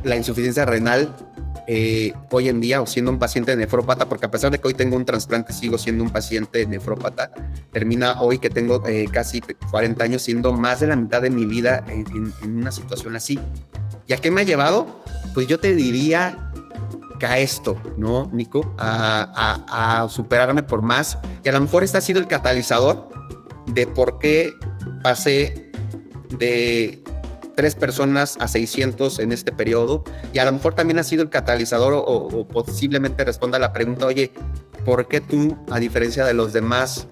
la insuficiencia renal hoy en día, o siendo un paciente nefrópata, porque a pesar de que hoy tengo un trasplante, sigo siendo un paciente nefrópata, termina hoy que tengo casi 40 años siendo más de la mitad de mi vida en una situación así. ¿Y a qué me ha llevado? Pues yo te diría que a esto, ¿no, Nico? A superarme por más. Y a lo mejor este ha sido el catalizador de por qué pasé de 3 personas a 600 en este periodo, y a lo mejor también ha sido el catalizador o posiblemente responda a la pregunta, oye, ¿por qué tú, a diferencia de los demás,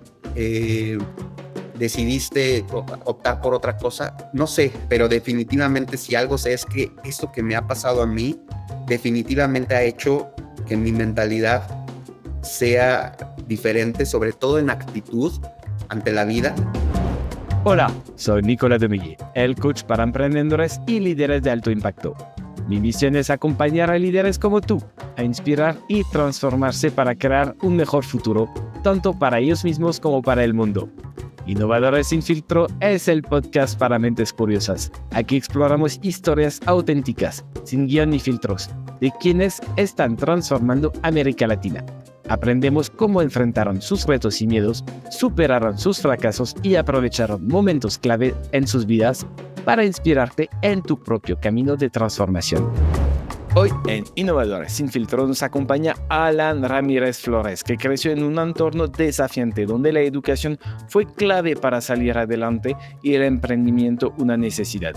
decidiste optar por otra cosa? No sé, pero definitivamente si algo sé es que esto que me ha pasado a mí definitivamente ha hecho que mi mentalidad sea diferente, sobre todo en actitud ante la vida. Hola, soy Nicolas Demilly, el coach para emprendedores y líderes de alto impacto. Mi misión es acompañar a líderes como tú a inspirar y transformarse para crear un mejor futuro, tanto para ellos mismos como para el mundo. Innovadores sin filtro es el podcast para mentes curiosas. Aquí exploramos historias auténticas, sin guión ni filtros, de quienes están transformando América Latina. Aprendemos cómo enfrentaron sus retos y miedos, superaron sus fracasos y aprovecharon momentos clave en sus vidas para inspirarte en tu propio camino de transformación. Hoy en Innovadores sin filtro nos acompaña Alan Ramírez Flores, que creció en un entorno desafiante donde la educación fue clave para salir adelante y el emprendimiento una necesidad.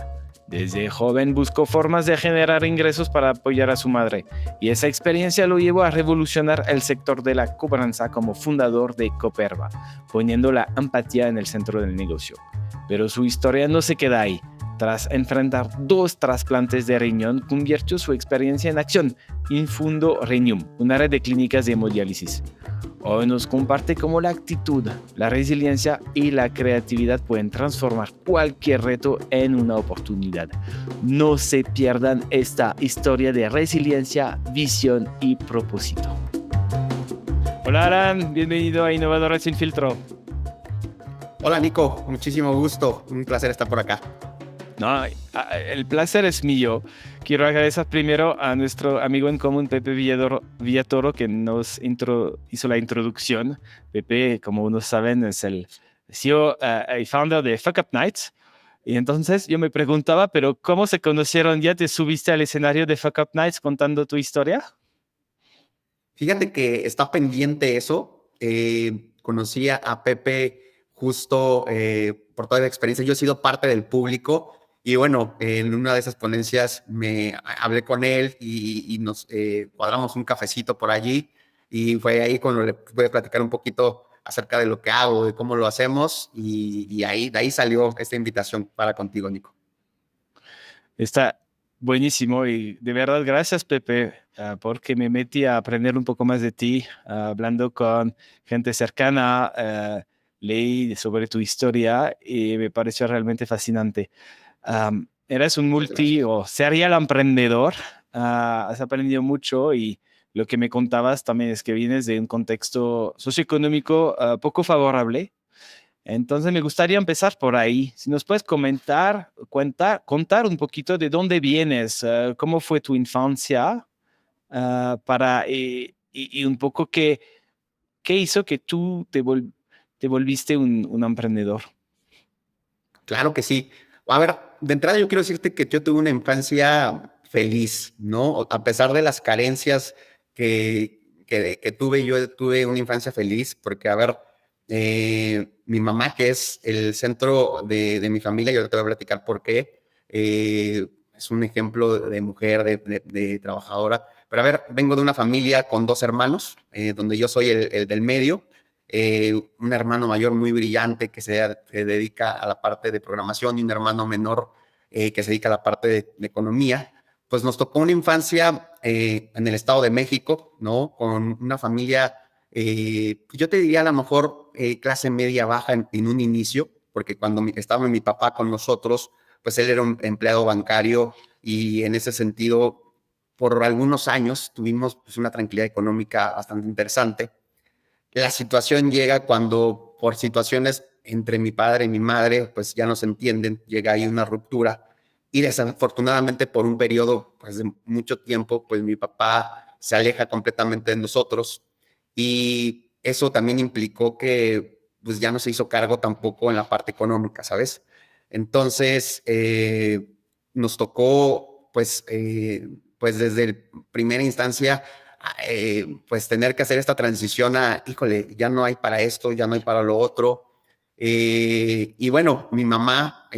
Desde joven buscó formas de generar ingresos para apoyar a su madre, y esa experiencia lo llevó a revolucionar el sector de la cobranza como fundador de Coperva, poniendo la empatía en el centro del negocio. Pero su historia no se queda ahí. Tras enfrentar 2 trasplantes de riñón, convirtió su experiencia en acción y fundó Renium, una red de clínicas de hemodiálisis. Hoy nos comparte cómo la actitud, la resiliencia y la creatividad pueden transformar cualquier reto en una oportunidad. No se pierdan esta historia de resiliencia, visión y propósito. Hola Alan, bienvenido a Innovadores sin filtro. Hola Nico, muchísimo gusto, un placer estar por acá. No, el placer es mío. Quiero agradecer primero a nuestro amigo en común, Pepe Villatoro, que nos hizo la introducción. Pepe, como unos saben, es el CEO y founder de Fuck Up Nights. Y entonces yo me preguntaba, ¿pero cómo se conocieron? ¿Ya te subiste al escenario de Fuck Up Nights contando tu historia? Fíjate que está pendiente eso. Conocí a Pepe justo por toda la experiencia. Yo he sido parte del público y bueno, en una de esas ponencias me hablé con él y nos cuadramos un cafecito por allí, y fue ahí cuando le pude platicar un poquito acerca de lo que hago, de cómo lo hacemos, y de ahí salió esta invitación para contigo, Nico. Está buenísimo y de verdad gracias Pepe, porque me metí a aprender un poco más de ti, hablando con gente cercana, leí sobre tu historia y me pareció realmente fascinante. Eres un multi o serial emprendedor, has aprendido mucho y lo que me contabas también es que vienes de un contexto socioeconómico poco favorable. Entonces me gustaría empezar por ahí. Si nos puedes contar un poquito de dónde vienes, cómo fue tu infancia, y un poco qué hizo que tú te volviste un emprendedor. Claro que sí. A ver, de entrada yo quiero decirte que yo tuve una infancia feliz, ¿no? A pesar de las carencias que tuve, yo tuve una infancia feliz porque, a ver, mi mamá, que es el centro de mi familia, yo te voy a platicar por qué, es un ejemplo de mujer, de trabajadora. Pero a ver, vengo de una familia con 2 hermanos, donde yo soy el del medio. Un hermano mayor muy brillante que se dedica a la parte de programación, y un hermano menor que se dedica a la parte de economía. Pues nos tocó una infancia en el Estado de México, ¿no? Con una familia, yo te diría a lo mejor clase media baja en un inicio, porque cuando estaba mi papá con nosotros, pues él era un empleado bancario, y en ese sentido, por algunos años tuvimos pues una tranquilidad económica bastante interesante. La situación llega cuando, por situaciones entre mi padre y mi madre, pues ya no se entienden, llega ahí una ruptura, y desafortunadamente por un periodo pues, de mucho tiempo, pues mi papá se aleja completamente de nosotros y eso también implicó que pues ya no se hizo cargo tampoco en la parte económica, ¿sabes? Entonces nos tocó pues desde primera instancia pues tener que hacer esta transición a, híjole, ya no hay para esto, ya no hay para lo otro. Y bueno, mi mamá,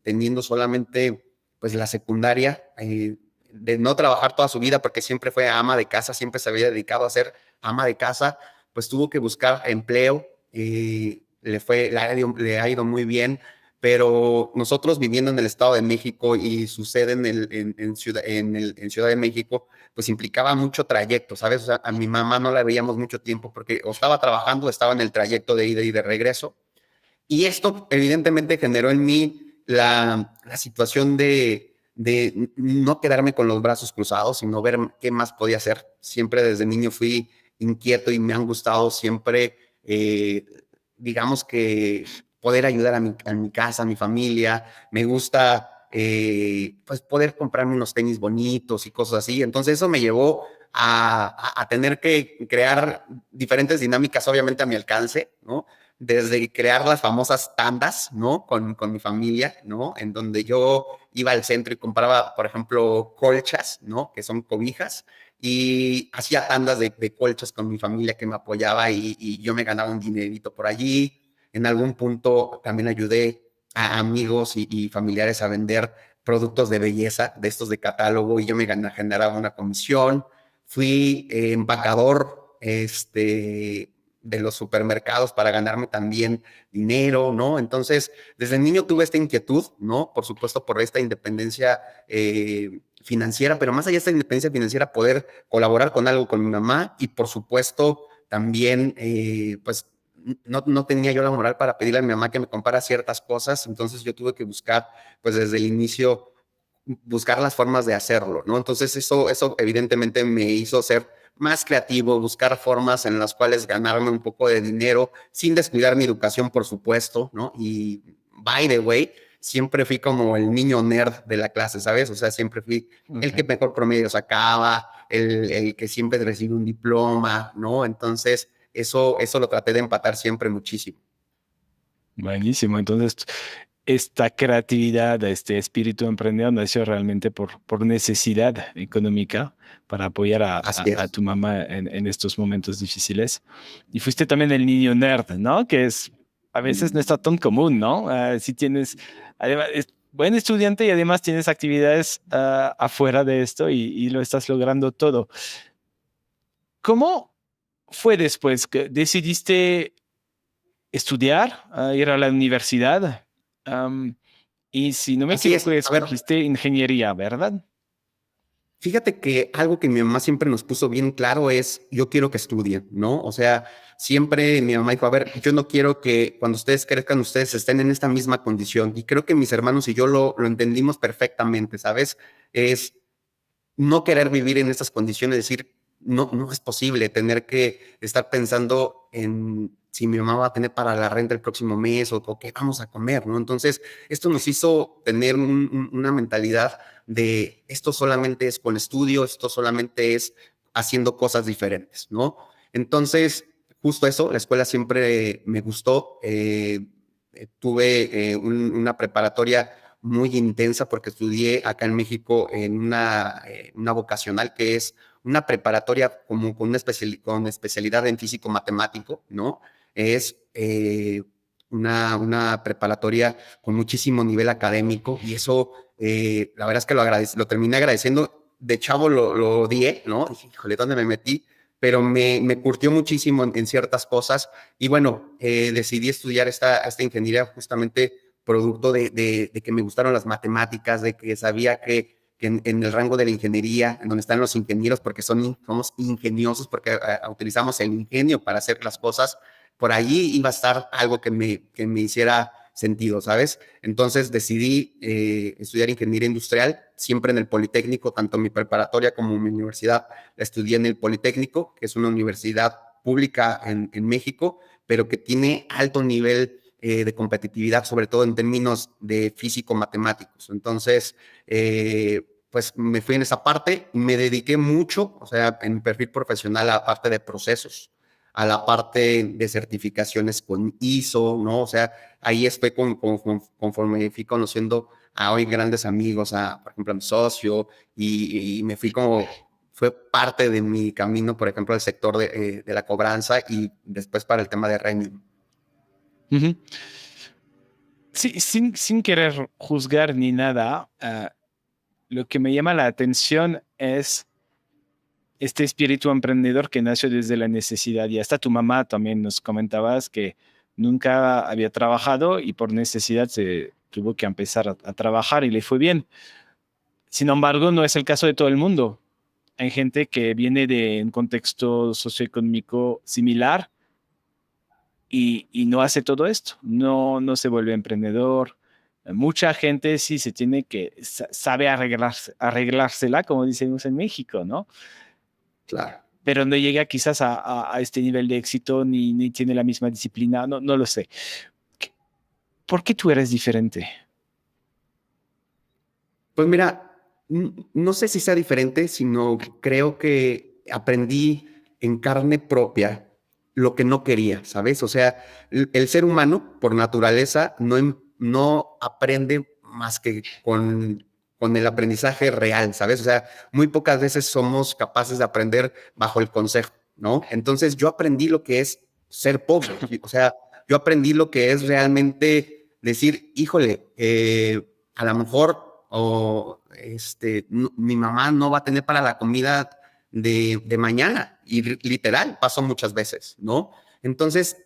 teniendo solamente pues la secundaria, de no trabajar toda su vida porque siempre fue ama de casa, siempre se había dedicado a ser ama de casa, pues tuvo que buscar empleo, le ha ido muy bien, pero nosotros viviendo en el Estado de México y su sede en Ciudad de México, pues implicaba mucho trayecto, ¿sabes? O sea, a mi mamá no la veíamos mucho tiempo porque o estaba trabajando o estaba en el trayecto de ida y de regreso. Y esto evidentemente generó en mí la situación de no quedarme con los brazos cruzados, sino ver qué más podía hacer. Siempre desde niño fui inquieto y me han gustado siempre, digamos que poder ayudar a mi casa, a mi familia. Me gusta pues poder comprarme unos tenis bonitos y cosas así. Entonces eso me llevó a tener que crear diferentes dinámicas, obviamente a mi alcance, ¿no? Desde crear las famosas tandas, ¿no? Con mi familia, ¿no? En donde yo iba al centro y compraba, por ejemplo, colchas, ¿no? Que son cobijas, y hacía tandas de colchas con mi familia que me apoyaba y yo me ganaba un dinerito por allí. En algún punto también ayudé a amigos y familiares a vender productos de belleza, de estos de catálogo, y yo generaba una comisión. Fui empacador, de los supermercados para ganarme también dinero, ¿no? Entonces, desde niño tuve esta inquietud, ¿no? Por supuesto, por esta independencia financiera, pero más allá de esta independencia financiera, poder colaborar con algo con mi mamá y, por supuesto, también, pues, no tenía yo la moral para pedirle a mi mamá que me comprara ciertas cosas, entonces yo tuve que buscar, pues, desde el inicio buscar las formas de hacerlo, ¿no? Entonces eso evidentemente me hizo ser más creativo, buscar formas en las cuales ganarme un poco de dinero sin descuidar mi educación, por supuesto, ¿no? Y by the way, siempre fui como el niño nerd de la clase, ¿sabes? O sea, siempre fui el que Ok. mejor promedio sacaba, el que siempre recibe un diploma, ¿no? Entonces, eso lo traté de empatar siempre muchísimo. Buenísimo. Entonces, esta creatividad, este espíritu emprendedor nació realmente por necesidad económica para apoyar Así a es. tu mamá en estos momentos difíciles. Y fuiste también el niño nerd, ¿no? Que es, a veces no está tan común, ¿no? Si tienes, además, es buen estudiante y además tienes actividades afuera de esto y lo estás logrando todo. ¿Cómo fue después que decidiste estudiar, ir a la universidad? Am, y si no me Así equivoco, es. A ver, escogiste ingeniería, ¿verdad? fíjate que algo que mi mamá siempre nos puso bien claro es, yo quiero que estudien, ¿no? O sea, siempre mi mamá dijo, a ver, yo no quiero que cuando ustedes crezcan, ustedes estén en esta misma condición. Y creo que mis hermanos y yo lo entendimos perfectamente, ¿sabes? Es no querer vivir en estas condiciones, decir, no es posible tener que estar pensando en si mi mamá va a tener para la renta el próximo mes o qué vamos a comer, ¿no? Entonces, esto nos hizo tener una mentalidad de esto solamente es con estudio, esto solamente es haciendo cosas diferentes, ¿no? Entonces, justo eso, la escuela siempre me gustó. Tuve una preparatoria muy intensa porque estudié acá en México en una vocacional que es una preparatoria como con especialidad en físico matemático, ¿no? Es una preparatoria con muchísimo nivel académico y eso, la verdad es que lo terminé agradeciendo. De chavo lo odié, ¿no? Dije, híjole, ¿dónde me metí? Pero me curtió muchísimo en ciertas cosas y bueno, decidí estudiar esta ingeniería justamente producto de que me gustaron las matemáticas, de que sabía que en el rango de la ingeniería, en donde están los ingenieros, porque somos ingeniosos, porque utilizamos el ingenio para hacer las cosas, por allí iba a estar algo que me hiciera sentido, ¿sabes? Entonces decidí estudiar ingeniería industrial, siempre en el Politécnico, tanto mi preparatoria como mi universidad la estudié en el Politécnico, que es una universidad pública en México, pero que tiene alto nivel de competitividad, sobre todo en términos de físico-matemáticos. Entonces, pues me fui en esa parte y me dediqué mucho, o sea, en mi perfil profesional, a la parte de procesos, a la parte de certificaciones con ISO, ¿no? O sea, ahí estoy conforme fui conociendo a hoy grandes amigos, por ejemplo, a mi socio, y me fui como, fue parte de mi camino, por ejemplo, el sector de la cobranza y después para el tema de Remy. Ujú. Sí, sin querer juzgar ni nada, lo que me llama la atención es este espíritu emprendedor que nació desde la necesidad. Y hasta tu mamá también nos comentabas que nunca había trabajado y por necesidad se tuvo que empezar a trabajar y le fue bien. Sin embargo, no es el caso de todo el mundo. Hay gente que viene de un contexto socioeconómico similar y no hace todo esto, no se vuelve emprendedor. Mucha gente sí se tiene que, sabe arreglársela, como decimos en México, ¿no? Claro. Pero no llega quizás a este nivel de éxito ni tiene la misma disciplina, no lo sé. ¿Por qué tú eres diferente? Pues mira, no sé si sea diferente, sino creo que aprendí en carne propia lo que no quería, ¿sabes? O sea, el ser humano, por naturaleza, no aprende más que con el aprendizaje real, ¿sabes? O sea, muy pocas veces somos capaces de aprender bajo el consejo, ¿no? Entonces yo aprendí lo que es ser pobre, o sea, yo aprendí lo que es realmente decir, híjole, a lo mejor mi mamá no va a tener para la comida de mañana. Y literal, pasó muchas veces, ¿no? Entonces,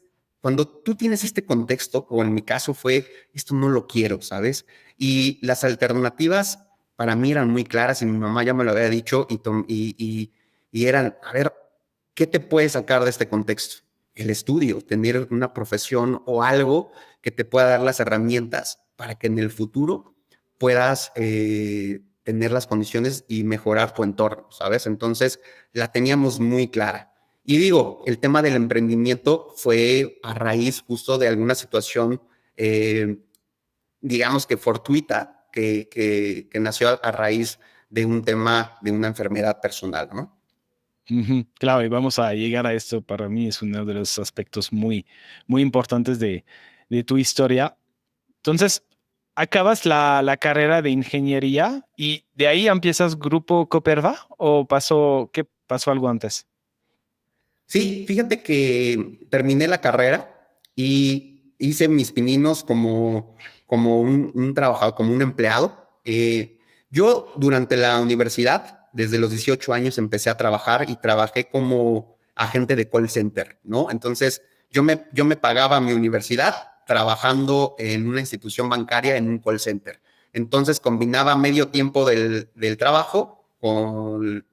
cuando tú tienes este contexto, o en mi caso fue, esto no lo quiero, ¿sabes? Y las alternativas para mí eran muy claras y mi mamá ya me lo había dicho y eran, a ver, ¿qué te puede sacar de este contexto? El estudio, tener una profesión o algo que te pueda dar las herramientas para que en el futuro puedas tener las condiciones y mejorar tu entorno, ¿sabes? Entonces, la teníamos muy clara. Y digo, el tema del emprendimiento fue a raíz justo de alguna situación, digamos que fortuita, que nació a raíz de un tema, de una enfermedad personal, ¿no? Ujú, claro, y vamos a llegar a esto. Para mí es uno de los aspectos muy importantes de tu historia. Entonces, acabas la carrera de ingeniería y de ahí empiezas Grupo Coperva o qué pasó algo antes? Sí, fíjate que terminé la carrera y hice mis pininos como un trabajador, como un empleado. Yo durante la universidad, desde los 18 años, empecé a trabajar y trabajé como agente de call center, ¿no? Entonces, yo me pagaba mi universidad trabajando en una institución bancaria en un call center. Entonces, combinaba medio tiempo del trabajo con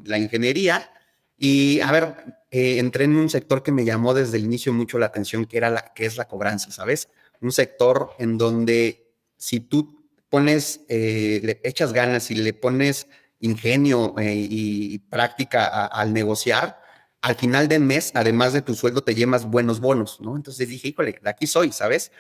la ingeniería y, a ver, entré en un sector que me llamó desde el inicio mucho la atención, que es la cobranza, ¿sabes? Un sector en donde si tú le echas ganas y le pones ingenio y práctica al negociar, al final del mes, además de tu sueldo, te llevas buenos bonos, ¿no? Entonces dije, híjole, de aquí soy, ¿sabes?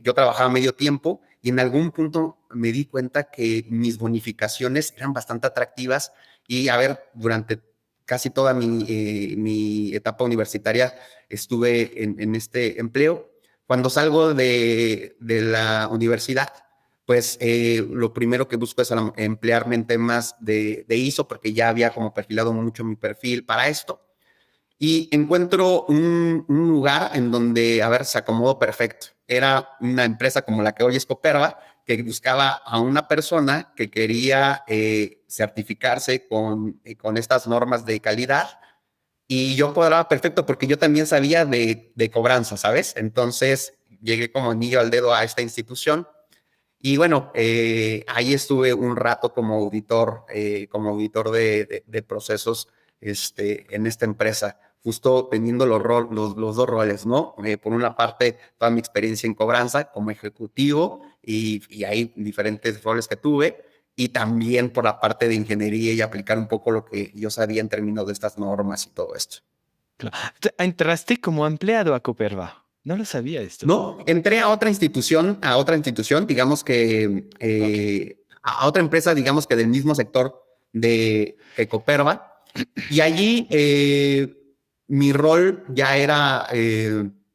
Yo trabajaba medio tiempo y en algún punto me di cuenta que mis bonificaciones eran bastante atractivas y, a ver, durante casi toda mi etapa universitaria estuve en este empleo. Cuando salgo de la universidad, pues lo primero que busco es emplearme en temas de ISO, porque ya había como perfilado mucho mi perfil para esto. Y encuentro un lugar en donde, a ver, se acomodó perfecto. Era una empresa como la que hoy es Coperva, que buscaba a una persona que quería certificarse con estas normas de calidad. Y yo cuadraba perfecto porque yo también sabía de cobranza, ¿sabes? Entonces llegué como anillo al dedo a esta institución. Y bueno, ahí estuve un rato como auditor de procesos en esta empresa, justo teniendo los dos roles, ¿no? Por una parte, toda mi experiencia en cobranza como ejecutivo y hay diferentes roles que tuve, y también por la parte de ingeniería y aplicar un poco lo que yo sabía en términos de estas normas y todo esto. Claro. Entraste como empleado a Coperva. No lo sabía esto. No, entré a otra institución, digamos que Ok. a otra empresa, digamos que del mismo sector de que Coperva, y allí mi rol ya era,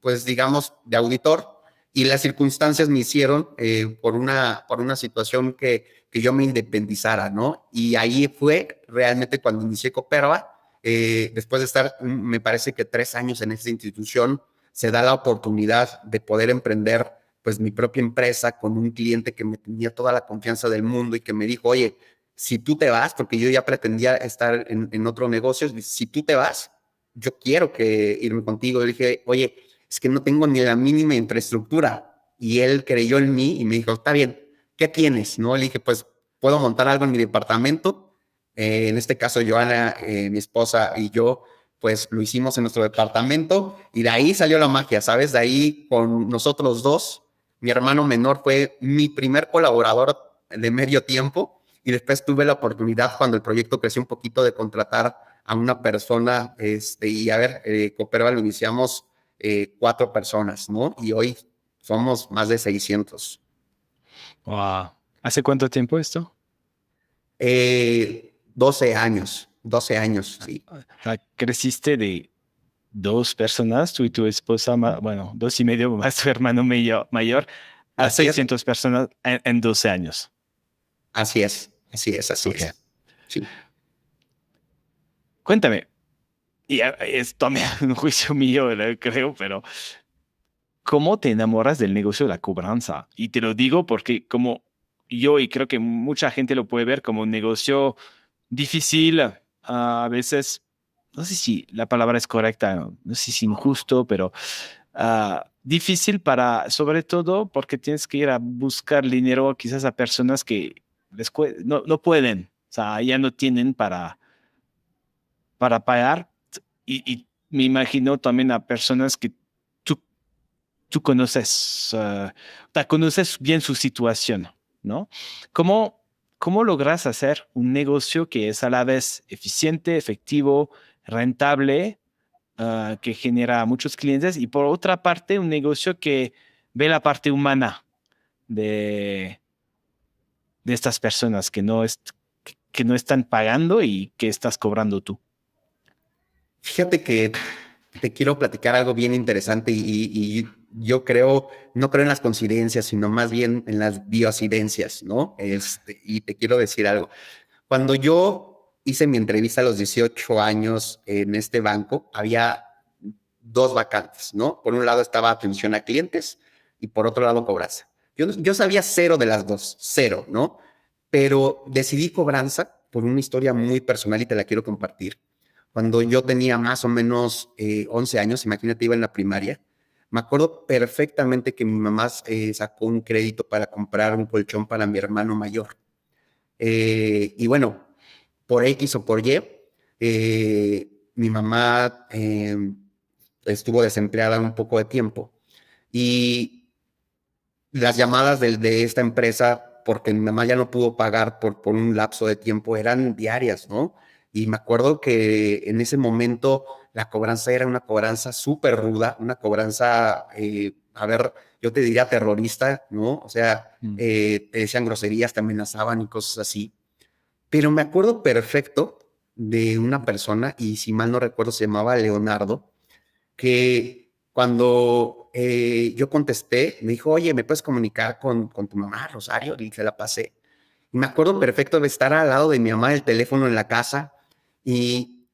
pues digamos, de auditor, y las circunstancias me hicieron por una situación que yo me independizara, ¿no? Y ahí fue realmente cuando inicié Coperva, después de estar, me parece que 3 años en esta institución, se da la oportunidad de poder emprender pues mi propia empresa con un cliente que me tenía toda la confianza del mundo y que me dijo, oye, si tú te vas, porque yo ya pretendía estar en otro negocio, si tú te vas, yo quiero que irme contigo. Yo le dije, oye, es que no tengo ni la mínima infraestructura. Y él creyó en mí y me dijo, está bien, ¿qué tienes? ¿No? Le dije, pues puedo montar algo en mi departamento. En este caso, Joana, mi esposa y yo, pues lo hicimos en nuestro departamento y de ahí salió la magia, ¿sabes? De ahí con nosotros dos, mi hermano menor fue mi primer colaborador de medio tiempo y después tuve la oportunidad cuando el proyecto creció un poquito de contratar a una persona y a ver, Coperva lo iniciamos 4 personas, ¿no? Y hoy somos más de 600. Wow. ¿Hace cuánto tiempo esto? 12 años, 12 años, sí. O sea, creciste de dos personas, tú y tu esposa, bueno, dos y medio más tu hermano mayor, a Así es, 600 personas en 12 años. así es, así es, así Ok. es. Sí. Cuéntame, y esto me un juicio mío, creo, pero ¿cómo te enamoras del negocio de la cobranza? Y te lo digo porque como yo, y creo que mucha gente lo puede ver como un negocio difícil, a veces, no sé si la palabra es correcta, no sé si injusto, pero difícil para, sobre todo porque tienes que ir a buscar dinero quizás a personas que no pueden, o sea, ya no tienen para pagar y me imagino también a personas que tú, tú conoces, conoces bien su situación, ¿no? ¿Cómo, cómo logras hacer un negocio que es a la vez eficiente, efectivo, rentable, que genera muchos clientes y por otra parte un negocio que ve la parte humana de, de estas personas que no están pagando y que estás cobrando tú? Fíjate que te quiero platicar algo bien interesante y yo creo, no creo en las coincidencias, sino más bien en las biocidencias, ¿no? Y te quiero decir algo. Cuando yo hice mi entrevista a los 18 años en este banco, había dos vacantes, ¿no? Por un lado estaba atención a clientes y por otro lado cobranza. Yo sabía cero de las dos, cero, ¿no? Pero decidí cobranza por una historia muy personal y te la quiero compartir. Cuando yo tenía más o menos 11 años, imagínate, iba en la primaria, me acuerdo perfectamente que mi mamá sacó un crédito para comprar un colchón para mi hermano mayor. Y bueno, por X o por Y, mi mamá estuvo desempleada un poco de tiempo y las llamadas de esta empresa, porque mi mamá ya no pudo pagar por un lapso de tiempo, eran diarias, ¿no? Y me acuerdo que en ese momento la cobranza era una cobranza súper ruda, una cobranza, a ver, yo te diría terrorista, ¿no? O sea, Mm. te decían groserías, te amenazaban y cosas así. Pero me acuerdo perfecto de una persona, y si mal no recuerdo se llamaba Leonardo, que cuando yo contesté, me dijo, oye, ¿me puedes comunicar con tu mamá, Rosario? Y se la pasé. Y me acuerdo perfecto de estar al lado de mi mamá, el teléfono en la casa, y,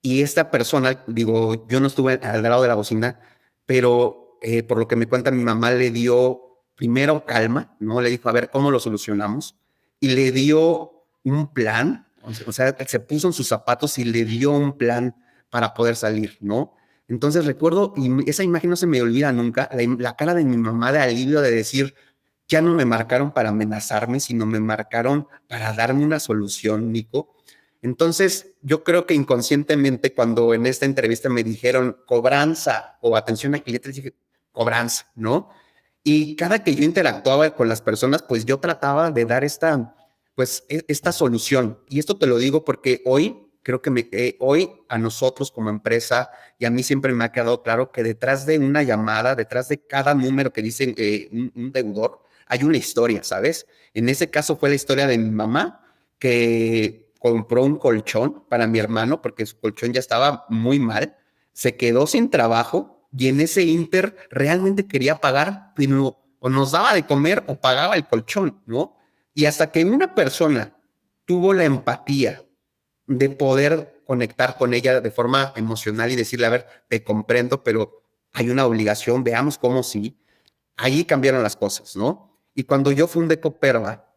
y esta persona, digo, yo no estuve al lado de la bocina, pero por lo que me cuenta mi mamá le dio primero calma, ¿no? Le dijo, a ver, ¿cómo lo solucionamos? Y le dio un plan, o sea, se puso en sus zapatos y le dio un plan para poder salir, ¿no? Entonces recuerdo, y esa imagen no se me olvida nunca, la cara de mi mamá de alivio de decir, ya no me marcaron para amenazarme, sino me marcaron para darme una solución, Nico. Entonces, yo creo que inconscientemente cuando en esta entrevista me dijeron cobranza o atención a clientes, dije cobranza, ¿no? Y cada que yo interactuaba con las personas, pues yo trataba de dar esta, pues, esta solución. Y esto te lo digo porque hoy creo que hoy a nosotros como empresa, y a mí siempre me ha quedado claro que detrás de una llamada, detrás de cada número que dice un deudor, hay una historia, ¿sabes? En ese caso fue la historia de mi mamá, que compró un colchón para mi hermano porque su colchón ya estaba muy mal, se quedó sin trabajo y en ese inter realmente quería pagar, pero o nos daba de comer o pagaba el colchón, ¿no? Y hasta que una persona tuvo la empatía de poder conectar con ella de forma emocional y decirle, a ver, te comprendo, pero hay una obligación, veamos cómo sí, ahí cambiaron las cosas, ¿no? Y cuando yo fundé Coperva,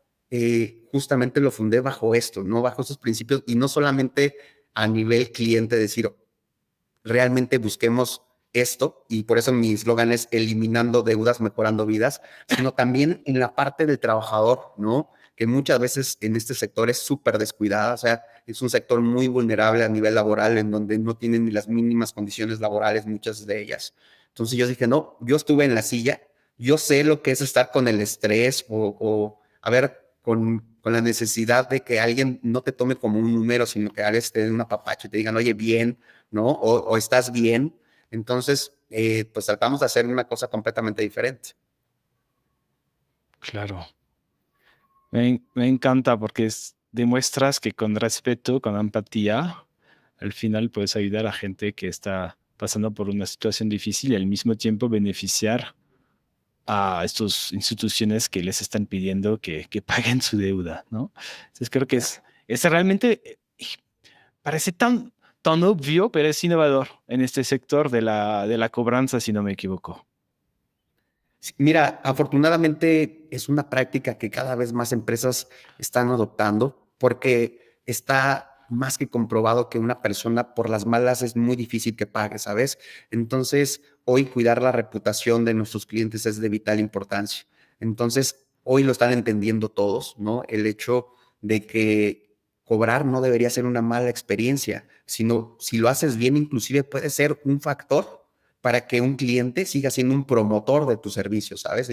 justamente lo fundé bajo esto, ¿no? Bajo esos principios y no solamente a nivel cliente, decir, realmente busquemos esto, y por eso mi eslogan es eliminando deudas, mejorando vidas, sino también en la parte del trabajador, ¿no? Que muchas veces en este sector es súper descuidada, o sea, es un sector muy vulnerable a nivel laboral, en donde no tienen ni las mínimas condiciones laborales, muchas de ellas. Entonces yo dije, no, yo estuve en la silla, yo sé lo que es estar con el estrés o a ver, con la necesidad de que alguien no te tome como un número, sino que alguien te dé un apapacho y te digan, oye, bien, ¿no? O estás bien. Entonces, pues tratamos de hacer una cosa completamente diferente. Claro. Me encanta porque demuestras que con respeto, con empatía, al final puedes ayudar a gente que está pasando por una situación difícil y al mismo tiempo beneficiar a estas instituciones que les están pidiendo que paguen su deuda, ¿no? Entonces creo que es realmente, parece tan obvio, pero es innovador en este sector de la cobranza, si no me equivoco. Sí, mira, afortunadamente es una práctica que cada vez más empresas están adoptando porque está más que comprobado que una persona por las malas es muy difícil que pague, ¿sabes? Entonces, hoy cuidar la reputación de nuestros clientes es de vital importancia. Entonces, hoy lo están entendiendo todos, ¿no? El hecho de que cobrar no debería ser una mala experiencia, sino si lo haces bien, inclusive puede ser un factor para que un cliente siga siendo un promotor de tu servicio, ¿sabes?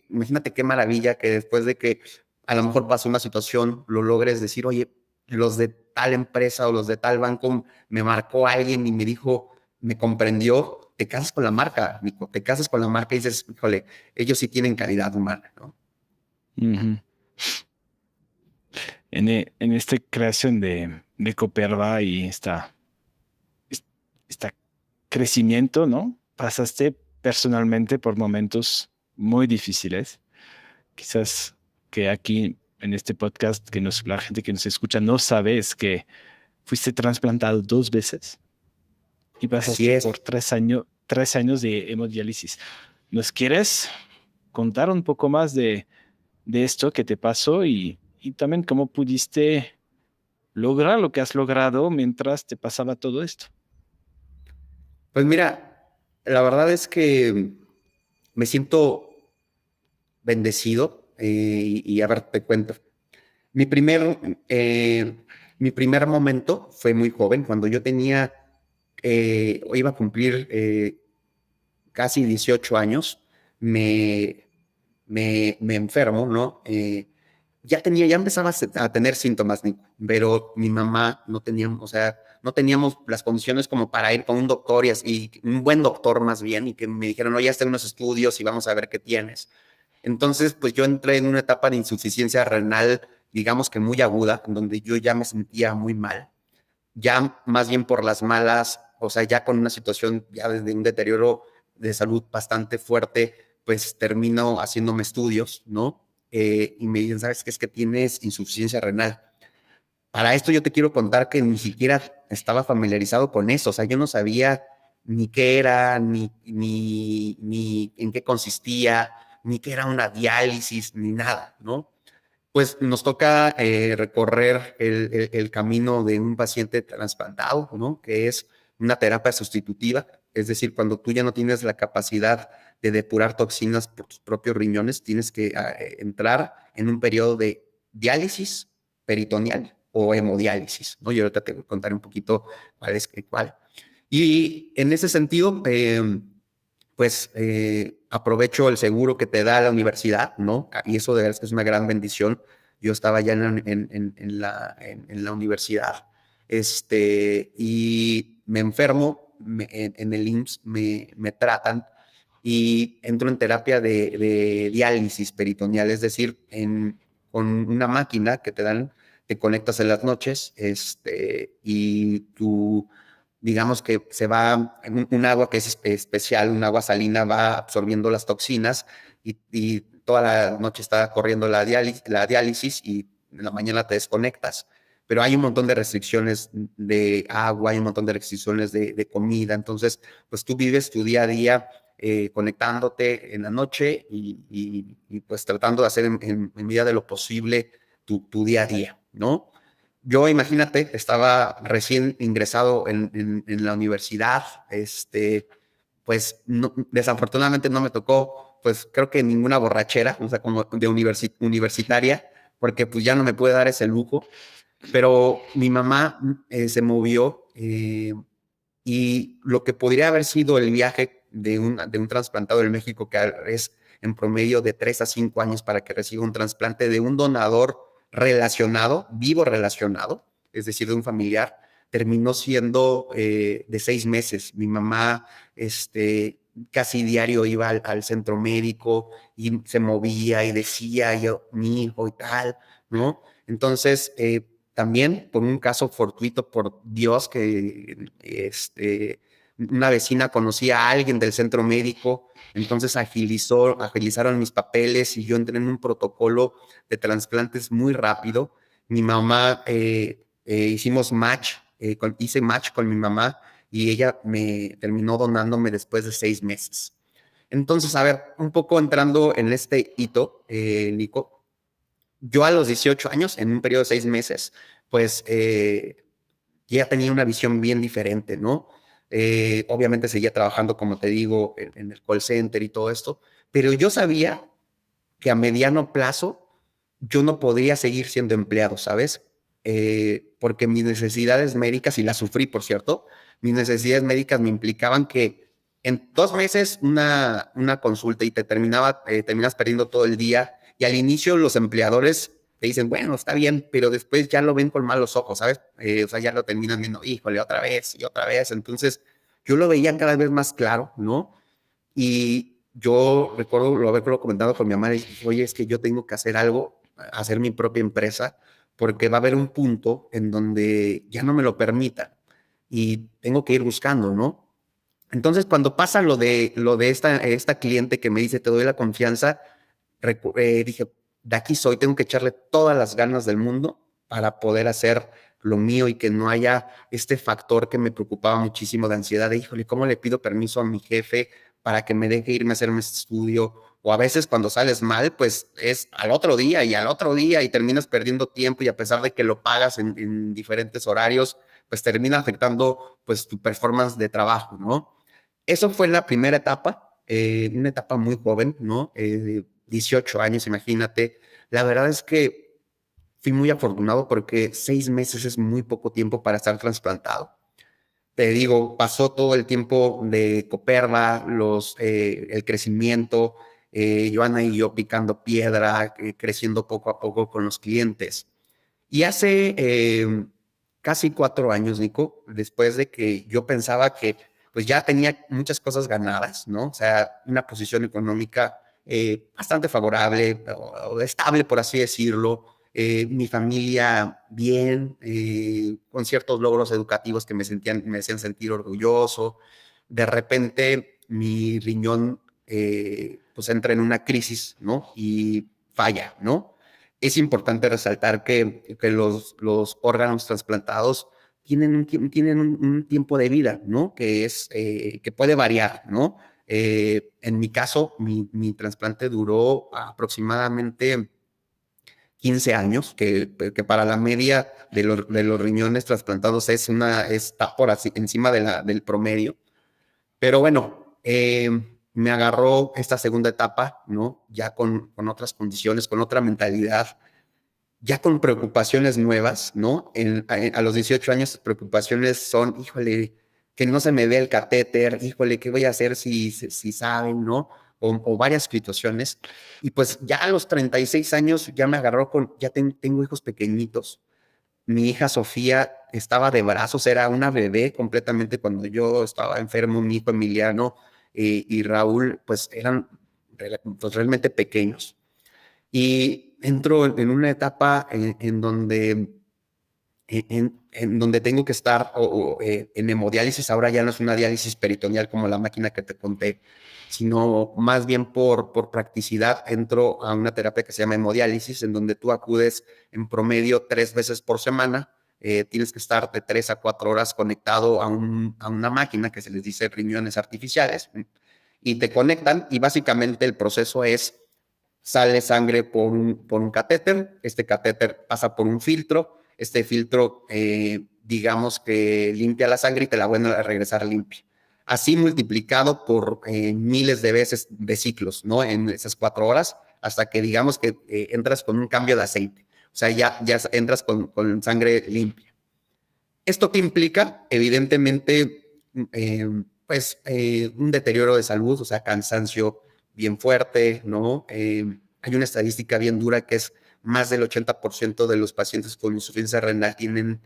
Imagínate qué maravilla que después de que a lo mejor pasó una situación, lo logres decir, oye, los de tal empresa o los de tal banco me marcó alguien y me dijo, me comprendió, te casas con la marca, Nico, te casas con la marca y dices, híjole, ellos sí tienen calidad humana, ¿no? Ujú. En esta creación de Coperva y es- esta crecimiento, ¿no? Pasaste personalmente por momentos muy difíciles. Quizás que aquí en este podcast la gente que nos escucha no sabe es que fuiste trasplantado 2 veces y Así pasaste por es. 3 años de hemodiálisis. ¿Nos quieres contar un poco más de esto que te pasó y también cómo pudiste lograr lo que has logrado mientras te pasaba todo esto? Pues mira, la verdad es que me siento bendecido y a ver, te cuento. Mi primer, mi primer momento fue muy joven, cuando yo tenía, iba a cumplir casi 18 años, me, me enfermo, ¿no? Ya empezaba a tener síntomas, Nico, pero mi mamá no teníamos, o sea, no teníamos las condiciones como para ir con un doctor y un buen doctor más bien, y que me dijeron, no, ya están unos estudios y vamos a ver qué tienes. Entonces, pues yo entré en una etapa de insuficiencia renal, digamos que muy aguda, en donde yo ya me sentía muy mal, ya más bien por las malas, o sea, ya con una situación ya de un deterioro de salud bastante fuerte, pues termino haciéndome estudios, ¿no? Y me dicen, ¿sabes qué? Es que tienes insuficiencia renal. Para esto yo te quiero contar que ni siquiera estaba familiarizado con eso, o sea, yo no sabía ni qué era, ni en qué consistía, ni qué era una diálisis, ni nada, ¿no? Pues nos toca recorrer el camino de un paciente trasplantado, ¿no? Que es una terapia sustitutiva, es decir, cuando tú ya no tienes la capacidad de depurar toxinas por tus propios riñones, tienes que entrar en un periodo de diálisis peritoneal o hemodiálisis, ¿no? Yo ahorita te contaré un poquito cuál es cuál. Y en ese sentido, pues aprovecho el seguro que te da la universidad, ¿no? Y eso de verdad es que es una gran bendición. Yo estaba ya en la universidad y me enfermo, en el IMSS me tratan y entro en terapia de diálisis peritoneal, es decir, con una máquina que te dan, te conectas en las noches, y tú, digamos que se va, un agua que es especial, un agua salina, va absorbiendo las toxinas y toda la noche está corriendo la diálisis y en la mañana te desconectas. Pero hay un montón de restricciones de agua, hay un montón de restricciones de comida, entonces, pues tú vives tu día a día conectándote en la noche y pues tratando de hacer en medida de lo posible tu día a día, ¿no? Yo, imagínate, estaba recién ingresado en la universidad, pues desafortunadamente no me tocó, pues creo que ninguna borrachera, o sea, como de universitaria, porque pues ya no me puede dar ese lujo, pero mi mamá se movió, y lo que podría haber sido el viaje de un trasplantado en México, que es en promedio de 3 a 5 años para que reciba un trasplante de un donador relacionado, vivo relacionado, es decir, de un familiar, terminó siendo de 6 meses. Mi mamá, casi diario iba al centro médico y se movía y decía, yo, mi hijo y tal, ¿no? Entonces, también por un caso fortuito, por Dios, que una vecina conocía a alguien del centro médico, entonces agilizaron mis papeles y yo entré en un protocolo de trasplantes muy rápido. Mi mamá, hicimos match, hice match con mi mamá y ella me terminó donándome después de 6 meses. Entonces, a ver, un poco entrando en este hito, Nico, yo a los 18 años, en un periodo de 6 meses, pues ya tenía una visión bien diferente, ¿no? Obviamente seguía trabajando, como te digo, en el call center y todo esto, pero yo sabía que a mediano plazo yo no podría seguir siendo empleado, ¿sabes? Porque mis necesidades médicas, y las sufrí, por cierto, mis necesidades médicas me implicaban que en 2 meses una consulta y terminas perdiendo todo el día. Y al inicio los empleadores te dicen, bueno, está bien, pero después ya lo ven con malos ojos, ¿sabes? O sea, ya lo terminan viendo, híjole, otra vez y otra vez. Entonces, yo lo veía cada vez más claro, ¿no? Y yo recuerdo lo haberlo comentado con mi mamá, y dije, oye, es que yo tengo que hacer algo, hacer mi propia empresa, porque va a haber un punto en donde ya no me lo permita y tengo que ir buscando, ¿no? Entonces, cuando pasa lo de esta cliente que me dice, te doy la confianza, dije, de aquí soy, tengo que echarle todas las ganas del mundo para poder hacer lo mío y que no haya este factor que me preocupaba muchísimo de ansiedad, de híjole, ¿cómo le pido permiso a mi jefe para que me deje irme a hacer mi estudio? O a veces cuando sales mal, pues es al otro día y al otro día y terminas perdiendo tiempo y a pesar de que lo pagas en diferentes horarios, pues termina afectando pues tu performance de trabajo, ¿no? Eso fue la primera etapa, una etapa muy joven, ¿no? 18 años, imagínate. La verdad es que fui muy afortunado porque 6 meses es muy poco tiempo para estar trasplantado. Te digo, pasó todo el tiempo de coperva, el crecimiento, Joana y yo picando piedra, creciendo poco a poco con los clientes. Y hace casi 4 años, Nico, después de que yo pensaba que pues ya tenía muchas cosas ganadas, ¿no? O sea, una posición económica bastante favorable o estable, por así decirlo, mi familia bien, con ciertos logros educativos que me hacían sentir orgulloso. De repente, mi riñón pues entra en una crisis, ¿no? Y falla, ¿no? Es importante resaltar que los órganos trasplantados tienen un tiempo de vida, ¿no? Que puede variar, ¿no? En mi caso, mi trasplante duró aproximadamente 15 años, que para la media de los riñones trasplantados está por así, encima del promedio. Pero bueno, me agarró esta segunda etapa, ¿no? Ya con otras condiciones, con otra mentalidad, ya con preocupaciones nuevas, ¿no? A los 18 años, preocupaciones son, híjole, que no se me ve el catéter, híjole, ¿qué voy a hacer si saben, ¿no? O varias situaciones. Y pues ya a los 36 años ya me agarró ya tengo hijos pequeñitos. mi hija Sofía estaba de brazos, era una bebé completamente cuando yo estaba enfermo, mi hijo Emiliano y Raúl, pues eran pues, realmente pequeños. Y entro en una etapa en donde en donde tengo que estar en hemodiálisis. Ahora ya no es una diálisis peritoneal como la máquina que te conté, sino más bien por practicidad entro a una terapia que se llama hemodiálisis, en donde tú acudes en promedio 3 veces por semana. Tienes que estar de 3 a 4 horas conectado a una máquina que se les dice riñones artificiales y te conectan y básicamente el proceso es sale sangre por un catéter, este catéter pasa por un filtro, este filtro digamos que limpia la sangre y te la vuelve a regresar limpia. Así multiplicado por miles de veces de ciclos, ¿no? En esas 4 horas, hasta que digamos que entras con un cambio de aceite. O sea, ya entras con sangre limpia. ¿Esto qué implica? Evidentemente, un deterioro de salud, o sea, cansancio bien fuerte, ¿no? Hay una estadística bien dura que es más del 80% de los pacientes con insuficiencia renal tienen,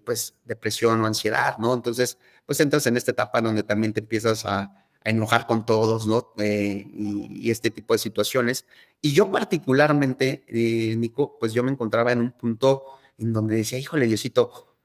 pues, depresión o ansiedad, ¿no? Entonces, pues entras en esta etapa donde también te empiezas a enojar con todos, ¿no? Y este tipo de situaciones. Y yo particularmente, Nico, pues yo me encontraba en un punto en donde decía, híjole, Diosito,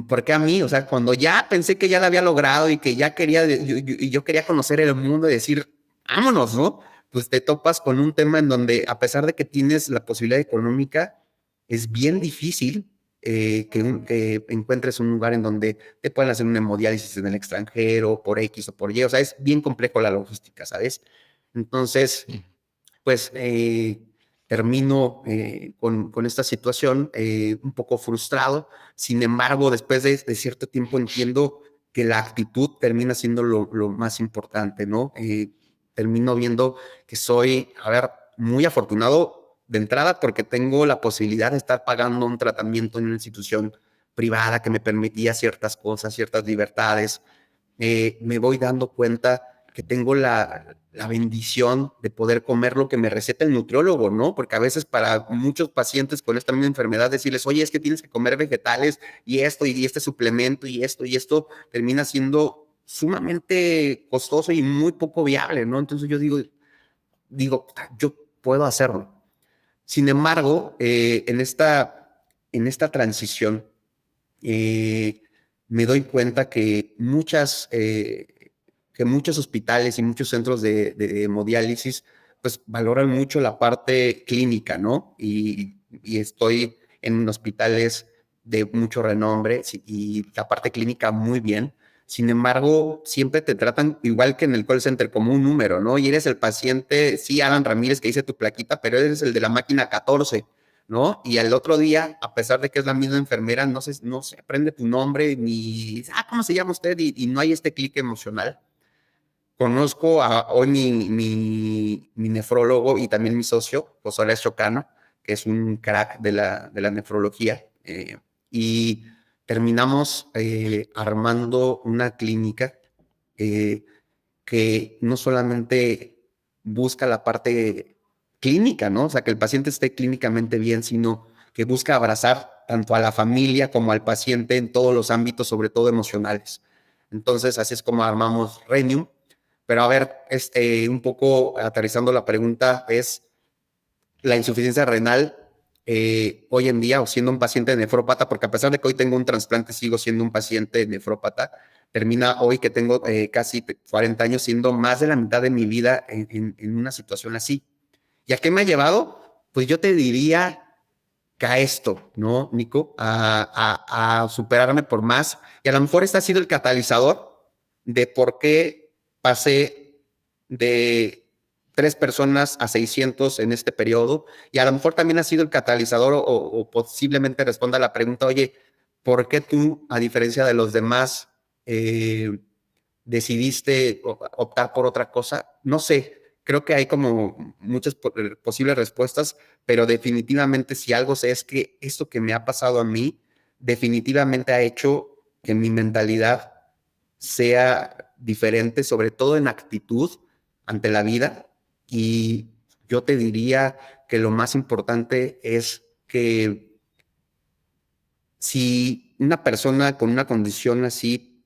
¿por qué a mí? O sea, cuando ya pensé que ya lo había logrado y que ya quería, yo quería conocer el mundo y decir, vámonos, ¿no? Pues te topas con un tema en donde, a pesar de que tienes la posibilidad económica, es bien difícil que encuentres un lugar en donde te puedan hacer una hemodiálisis en el extranjero, por X o por Y. O sea, es bien complejo la logística, ¿sabes? Entonces, pues termino con esta situación un poco frustrado. Sin embargo, después de cierto tiempo entiendo que la actitud termina siendo lo más importante, ¿no? Termino viendo que soy, a ver, muy afortunado de entrada porque tengo la posibilidad de estar pagando un tratamiento en una institución privada que me permitía ciertas cosas, ciertas libertades. Me voy dando cuenta que tengo la bendición de poder comer lo que me receta el nutriólogo, ¿no? Porque a veces para muchos pacientes con esta misma enfermedad decirles, oye, es que tienes que comer vegetales y esto y este suplemento y esto termina siendo sumamente costoso y muy poco viable, ¿no? Entonces yo digo, yo puedo hacerlo. Sin embargo, en esta transición, eh, me doy cuenta que muchos hospitales y muchos centros de hemodiálisis pues valoran mucho la parte clínica, ¿no? Y estoy en hospitales de mucho renombre y la parte clínica muy bien. Sin embargo, siempre te tratan igual que en el call center como un número, ¿no? Y eres el paciente, sí, Alan Ramírez, que dice tu plaquita, pero eres el de la máquina 14, ¿no? Y al otro día, a pesar de que es la misma enfermera, no se aprende tu nombre ni, ¿cómo se llama usted? Y no hay este clic emocional. Conozco hoy mi nefrólogo y también mi socio, José Horacio Cano, que es un crack de la nefrología, y terminamos armando una clínica eh, que no solamente busca la parte clínica, ¿no? O sea, que el paciente esté clínicamente bien, sino que busca abrazar tanto a la familia como al paciente en todos los ámbitos, sobre todo emocionales. Entonces, así es como armamos Renium. Pero a ver, un poco aterrizando la pregunta, es la insuficiencia renal hoy en día, o siendo un paciente nefrópata, porque a pesar de que hoy tengo un trasplante, sigo siendo un paciente nefrópata, termina hoy que tengo casi 40 años siendo más de la mitad de mi vida en una situación así. ¿Y a qué me ha llevado? Pues yo te diría que a esto, ¿no, Nico? A superarme por más. Y a lo mejor este ha sido el catalizador de por qué pasé de 3 personas a 600 en este periodo. Y a lo mejor también ha sido el catalizador o posiblemente responda a la pregunta, oye, ¿por qué tú, a diferencia de los demás, eh, decidiste optar por otra cosa? No sé, creo que hay como muchas posibles respuestas, pero definitivamente si algo sé es que esto que me ha pasado a mí definitivamente ha hecho que mi mentalidad sea diferente, sobre todo en actitud ante la vida. Y yo te diría que lo más importante es que si una persona con una condición así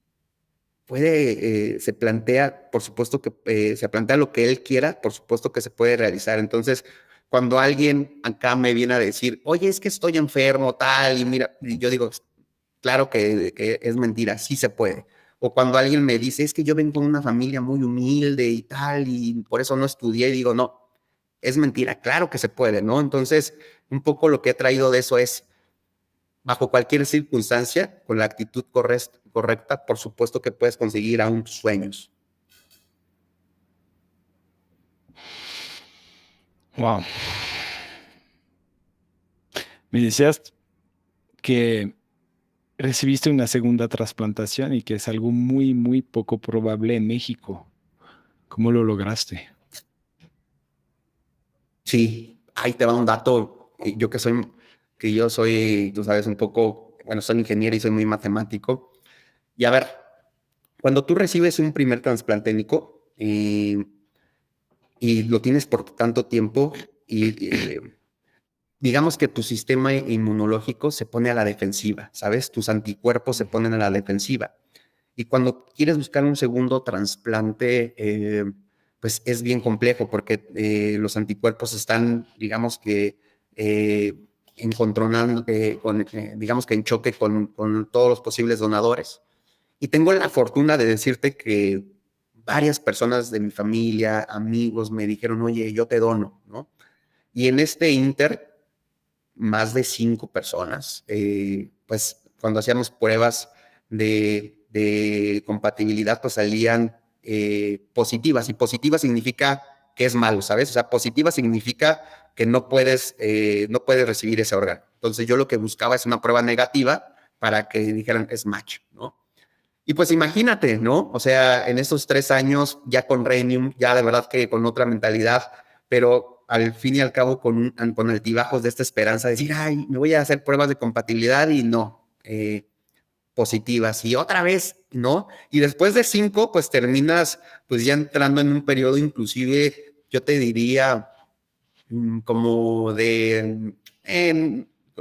se plantea, por supuesto que se plantea lo que él quiera, por supuesto que se puede realizar. Entonces, cuando alguien acá me viene a decir, oye, es que estoy enfermo, tal, y mira, y yo digo, claro que es mentira, sí se puede. O cuando alguien me dice, es que yo vengo de una familia muy humilde y tal, y por eso no estudié, y digo, no, es mentira, claro que se puede, ¿no? Entonces, un poco lo que he traído de eso es, bajo cualquier circunstancia, con la actitud correcta, por supuesto que puedes conseguir aún tus sueños. Wow. Me decías que recibiste una segunda trasplantación y que es algo muy, muy poco probable en México. ¿Cómo lo lograste? Sí, ahí te va un dato. Que yo soy, tú sabes, un poco, bueno, soy ingeniero y soy muy matemático. Y a ver, cuando tú recibes un primer trasplante étnico y lo tienes por tanto tiempo, digamos que tu sistema inmunológico se pone a la defensiva, ¿sabes? Tus anticuerpos se ponen a la defensiva. Y cuando quieres buscar un segundo trasplante, pues es bien complejo porque los anticuerpos están, digamos que, encontronando, digamos que en choque con todos los posibles donadores. Y tengo la fortuna de decirte que varias personas de mi familia, amigos, me dijeron, oye, yo te dono, ¿no? Y en este inter, más de 5 personas, pues cuando hacíamos pruebas de compatibilidad, pues salían positivas. Y positiva significa que es malo, ¿sabes? O sea, positiva significa que no puedes recibir ese órgano. Entonces yo lo que buscaba es una prueba negativa para que dijeran es macho, ¿no? Y pues imagínate, ¿no? O sea, en estos 3 años, ya con Renium, ya de verdad que con otra mentalidad, pero al fin y al cabo con altibajos de esta esperanza de decir, ay, me voy a hacer pruebas de compatibilidad y no, positivas. Y otra vez, ¿no? Y después de 5, pues terminas pues ya entrando en un periodo inclusive, yo te diría, como de,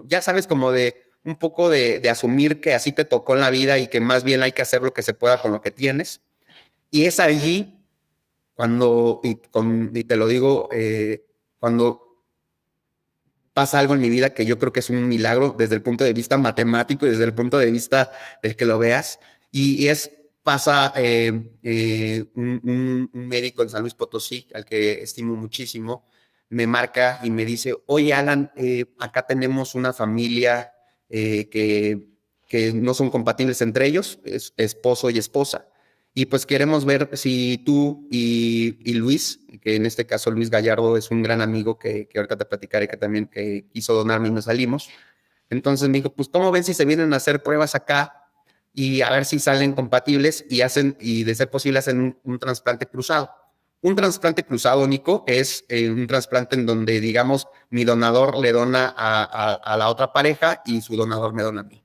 ya sabes, como de un poco de asumir que así te tocó en la vida y que más bien hay que hacer lo que se pueda con lo que tienes. Y es allí y te lo digo, cuando pasa algo en mi vida que yo creo que es un milagro desde el punto de vista matemático y desde el punto de vista del que lo veas. Pasa un médico en San Luis Potosí, al que estimo muchísimo, me marca y me dice, oye, Alan, acá tenemos una familia que no son compatibles entre ellos, es esposo y esposa. Y pues queremos ver si tú y Luis, que en este caso Luis Gallardo es un gran amigo que ahorita te platicaré que también que quiso donarme y nos salimos. Entonces me dijo, pues ¿cómo ven si se vienen a hacer pruebas acá y a ver si salen compatibles y de ser posible hacen un trasplante cruzado? Un trasplante cruzado, Nico, es un trasplante en donde, digamos, mi donador le dona a la otra pareja y su donador me dona a mí.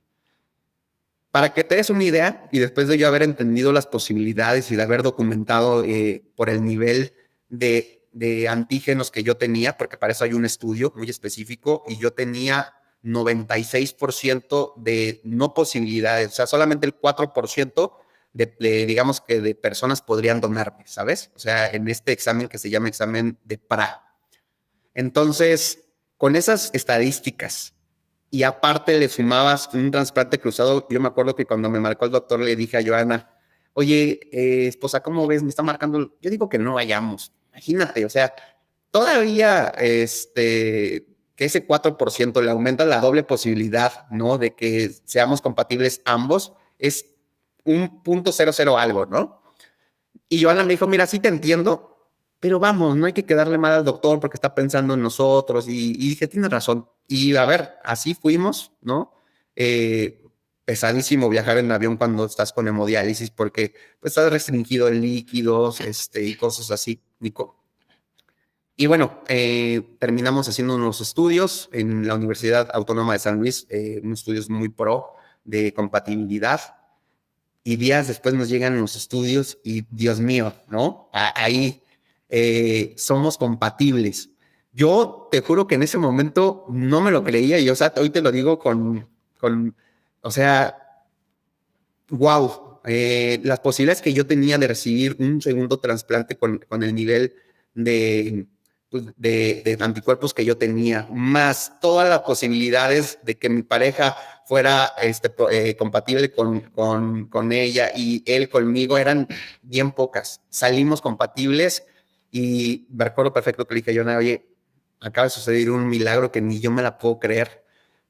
Para que te des una idea, y después de yo haber entendido las posibilidades y de haber documentado por el nivel de antígenos que yo tenía, porque para eso hay un estudio muy específico, y yo tenía 96% de no posibilidades, o sea, solamente el 4% digamos que de personas podrían donarme, ¿sabes? O sea, en este examen que se llama examen de PRA. Entonces, con esas estadísticas y aparte le sumabas un trasplante cruzado, yo me acuerdo que cuando me marcó el doctor le dije a Joana, oye, esposa, ¿cómo ves? Me está marcando, yo digo que no vayamos, imagínate, o sea, todavía que ese 4% le aumenta la doble posibilidad, ¿no? De que seamos compatibles ambos, es un punto 00 algo, ¿no? Y Joana me dijo, mira, sí te entiendo, pero vamos, no hay que quedarle mal al doctor porque está pensando en nosotros. Y dije, tienes razón. Y a ver, así fuimos, ¿no? Eh, Pesadísimo viajar en avión cuando estás con hemodiálisis porque pues, estás restringido en líquidos y cosas así, Nico. Y bueno, terminamos haciendo unos estudios en la Universidad Autónoma de San Luis, unos estudios muy pro de compatibilidad y días después nos llegan los estudios y Dios mío, ¿no? Ahí somos compatibles. Yo te juro que en ese momento no me lo creía y, o sea, hoy te lo digo con O sea, wow, las posibilidades que yo tenía de recibir un segundo trasplante con el nivel de, pues, de anticuerpos que yo tenía, más todas las posibilidades de que mi pareja fuera compatible con ella y él conmigo, eran bien pocas. Salimos compatibles y me recuerdo perfecto que le dije yo, oye, acaba de suceder un milagro que ni yo me la puedo creer.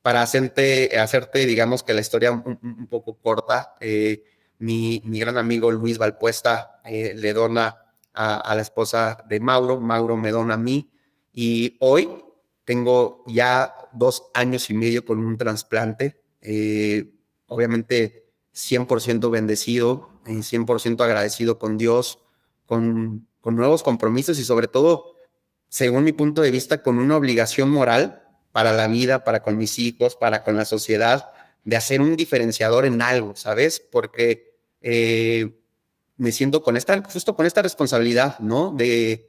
Para hacerte, digamos que la historia un poco corta, mi gran amigo Luis Valpuesta le dona a la esposa de Mauro, Mauro me dona a mí, y hoy tengo ya 2 años y medio con un trasplante, obviamente 100% bendecido, 100% agradecido con Dios, con nuevos compromisos y sobre todo, según mi punto de vista, con una obligación moral para la vida, para con mis hijos, para con la sociedad, de hacer un diferenciador en algo, ¿sabes? Porque me siento justo con esta responsabilidad, ¿no? De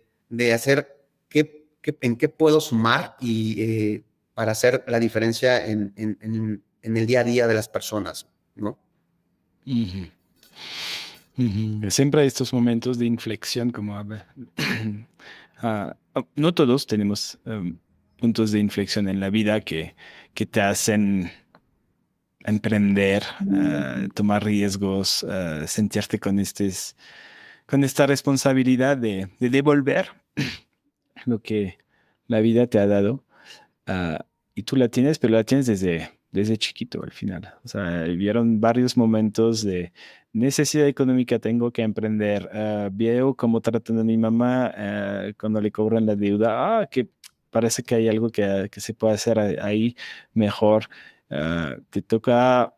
hacer en qué puedo sumar y para hacer la diferencia en el día a día de las personas, ¿no? Ujú. Ujú. Siempre hay estos momentos de inflexión, como no todos tenemos puntos de inflexión en la vida que te hacen emprender, tomar riesgos, sentirte con esta responsabilidad de devolver lo que la vida te ha dado. Y tú la tienes, pero la tienes desde chiquito al final. O sea, vieron varios momentos de necesidad económica, tengo que emprender. Veo cómo tratan a mi mamá cuando le cobran la deuda. Que parece que hay algo que se puede hacer ahí mejor. Te toca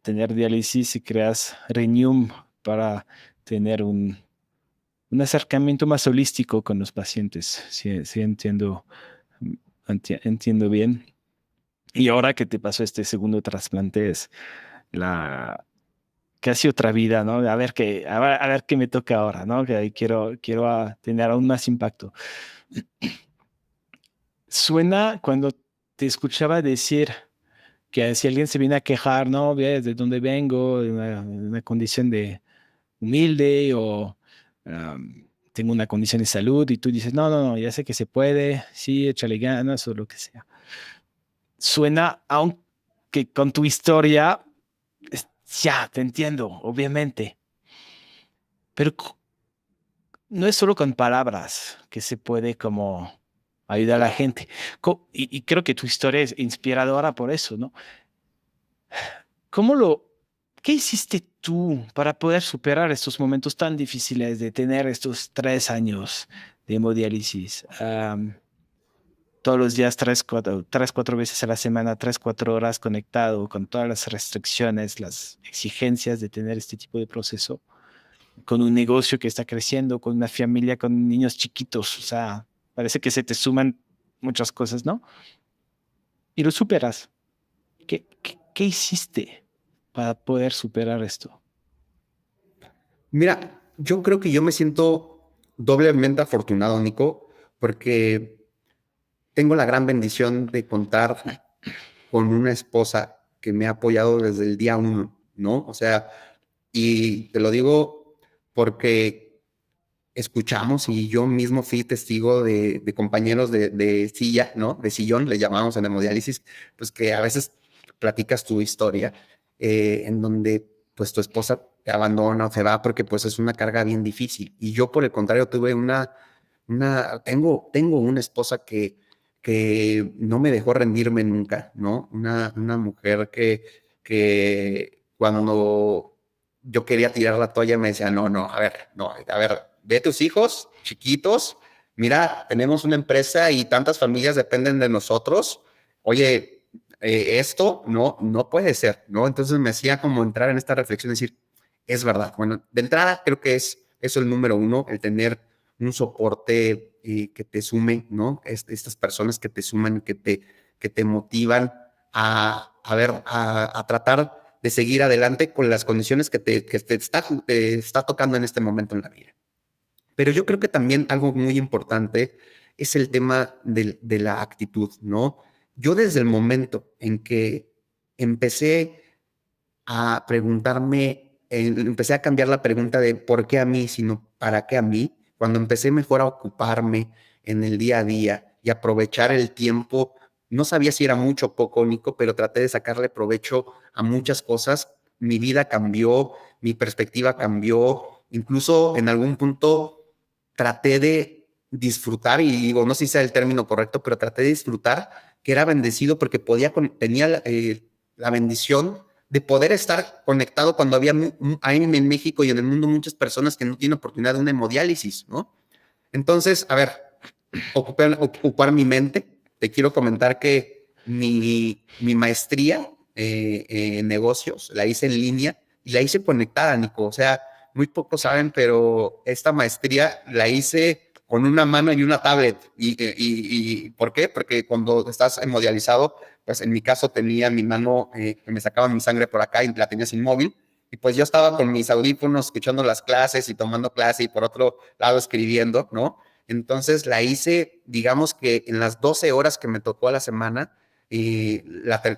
tener diálisis y creas Reunium para tener un acercamiento más holístico con los pacientes. Sí, sí entiendo, entiendo bien. Y ahora que te pasó este segundo trasplante es la casi otra vida, ¿no? A ver qué me toca ahora, ¿no? Que ahí quiero tener aún más impacto. Suena cuando te escuchaba decir que si alguien se viene a quejar, ¿no? Ve de dónde vengo, de una condición de humilde o tengo una condición de salud y tú dices, no, no, no, ya sé que se puede, sí, échale ganas o lo que sea. Suena, aunque con tu historia, ya, te entiendo, obviamente, pero no es solo con palabras que se puede como ayudar a la gente. Y creo que tu historia es inspiradora por eso, ¿no? ¿Cómo qué hiciste tú para poder superar estos momentos tan difíciles de tener estos 3 años de hemodiálisis? Todos los días, tres, cuatro veces a la semana, 3, 4 horas conectado con todas las restricciones, las exigencias de tener este tipo de proceso, con un negocio que está creciendo, con una familia, con niños chiquitos. O sea, parece que se te suman muchas cosas, ¿no? Y lo superas. ¿Qué hiciste para poder superar esto? Mira, yo creo que yo me siento doblemente afortunado, Nico, porque tengo la gran bendición de contar con una esposa que me ha apoyado desde el día uno, ¿no? O sea, y te lo digo porque escuchamos y yo mismo fui testigo de compañeros de silla, ¿no? De sillón, le llamamos en hemodiálisis, pues que a veces platicas tu historia, en donde pues tu esposa te abandona o se va porque pues es una carga bien difícil. Y yo por el contrario tuve tengo una esposa que no me dejó rendirme nunca, ¿no? Una mujer que cuando yo quería tirar la toalla me decía, no, no, a ver, no, a ver, ve tus hijos chiquitos, mira, tenemos una empresa y tantas familias dependen de nosotros, oye, esto no puede ser, ¿no? Entonces me hacía como entrar en esta reflexión, decir, es verdad. Bueno, de entrada creo que es eso el número uno, el tener un soporte que te sume, ¿no? Estas personas que te suman, que te motivan a ver, a tratar de seguir adelante con las condiciones te está tocando en este momento en la vida. Pero yo creo que también algo muy importante es el tema de la actitud, ¿no? Yo desde el momento en que empecé a preguntarme, empecé a cambiar la pregunta de por qué a mí, sino para qué a mí. Cuando empecé mejor a ocuparme en el día a día y aprovechar el tiempo, no sabía si era mucho o poco, Nico, pero traté de sacarle provecho a muchas cosas. Mi vida cambió, mi perspectiva cambió, incluso en algún punto traté de disfrutar, y digo, no sé si sea el término correcto, pero traté de disfrutar que era bendecido porque tenía la bendición de poder estar conectado cuando había ahí en México y en el mundo muchas personas que no tienen oportunidad de una hemodiálisis, ¿no? Entonces, a ver, ocupar mi mente. Te quiero comentar que mi maestría en negocios la hice en línea y la hice conectada, Nico. O sea, muy pocos saben, pero esta maestría la hice con una mano y una tablet. ¿Y por qué? Porque cuando estás hemodializado, pues en mi caso tenía mi mano que me sacaba mi sangre por acá y la tenía sin móvil. Y pues yo estaba con mis audífonos escuchando las clases y tomando clase y por otro lado escribiendo, ¿no? Entonces la hice, digamos que en las 12 horas que me tocó a la semana, y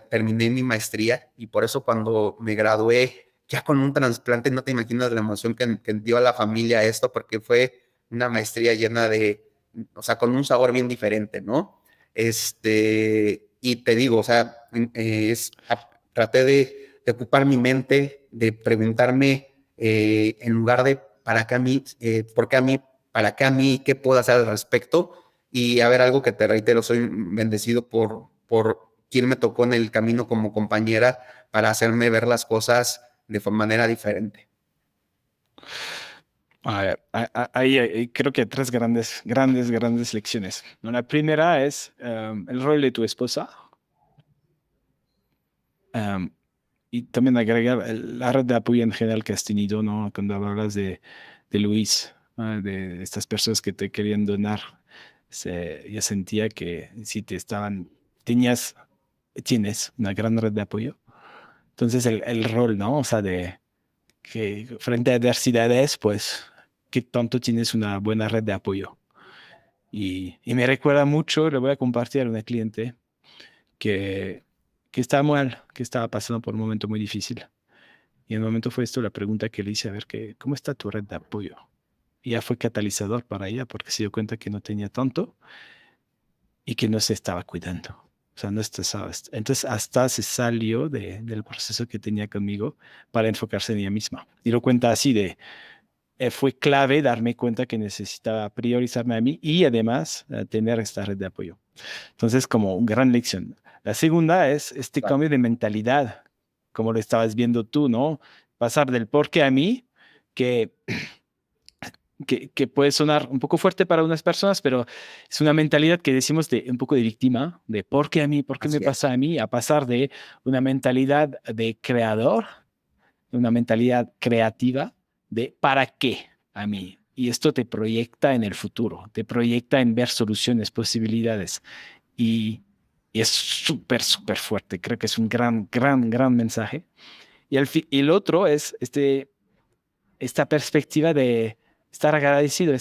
terminé mi maestría, y por eso cuando me gradué ya con un trasplante, no te imaginas la emoción que dio a la familia esto, porque fue una maestría llena de, o sea, con un sabor bien diferente, ¿no? Y te digo, o sea, traté de ocupar mi mente, de preguntarme en lugar de para qué a mí, por qué a mí, para qué a mí, qué puedo hacer al respecto. Y a ver, algo que te reitero, soy bendecido por quien me tocó en el camino como compañera para hacerme ver las cosas de manera diferente. A ver, ahí creo que hay tres grandes lecciones, ¿no? La primera es el rol de tu esposa. Um, y también agregar la red de apoyo en general que has tenido, ¿no? Cuando hablas de Luis, de estas personas que te querían donar, yo sentía que si tienes una gran red de apoyo. Entonces el rol, ¿no? O sea, de que frente a adversidades, pues, que tanto tienes una buena red de apoyo. Y me recuerda mucho, le voy a compartir a una cliente que, que estaba mal, que estaba pasando por un momento muy difícil. Y en el momento fue esto la pregunta que le hice, a ver, ¿cómo está tu red de apoyo? Y ya fue catalizador para ella porque se dio cuenta que no tenía tanto y que no se estaba cuidando. O sea, no estaba. Entonces, hasta se salió del proceso que tenía conmigo para enfocarse en ella misma. Y lo cuenta así fue clave darme cuenta que necesitaba priorizarme a mí y además tener esta red de apoyo. Entonces, como una gran lección. La segunda es este Claro. cambio de mentalidad, como lo estabas viendo tú, ¿no? Pasar del por qué a mí, que, que puede sonar un poco fuerte para unas personas, pero es una mentalidad que decimos de un poco de víctima, de por qué a mí, por qué me Así es. pasa a mí, a pasar de una mentalidad de creador, una mentalidad creativa, de para qué a mí. Y esto te proyecta en el futuro, te proyecta en ver soluciones, posibilidades. Y, y es súper fuerte. Creo que es un gran mensaje. Y el otro es esta perspectiva de estar agradecido,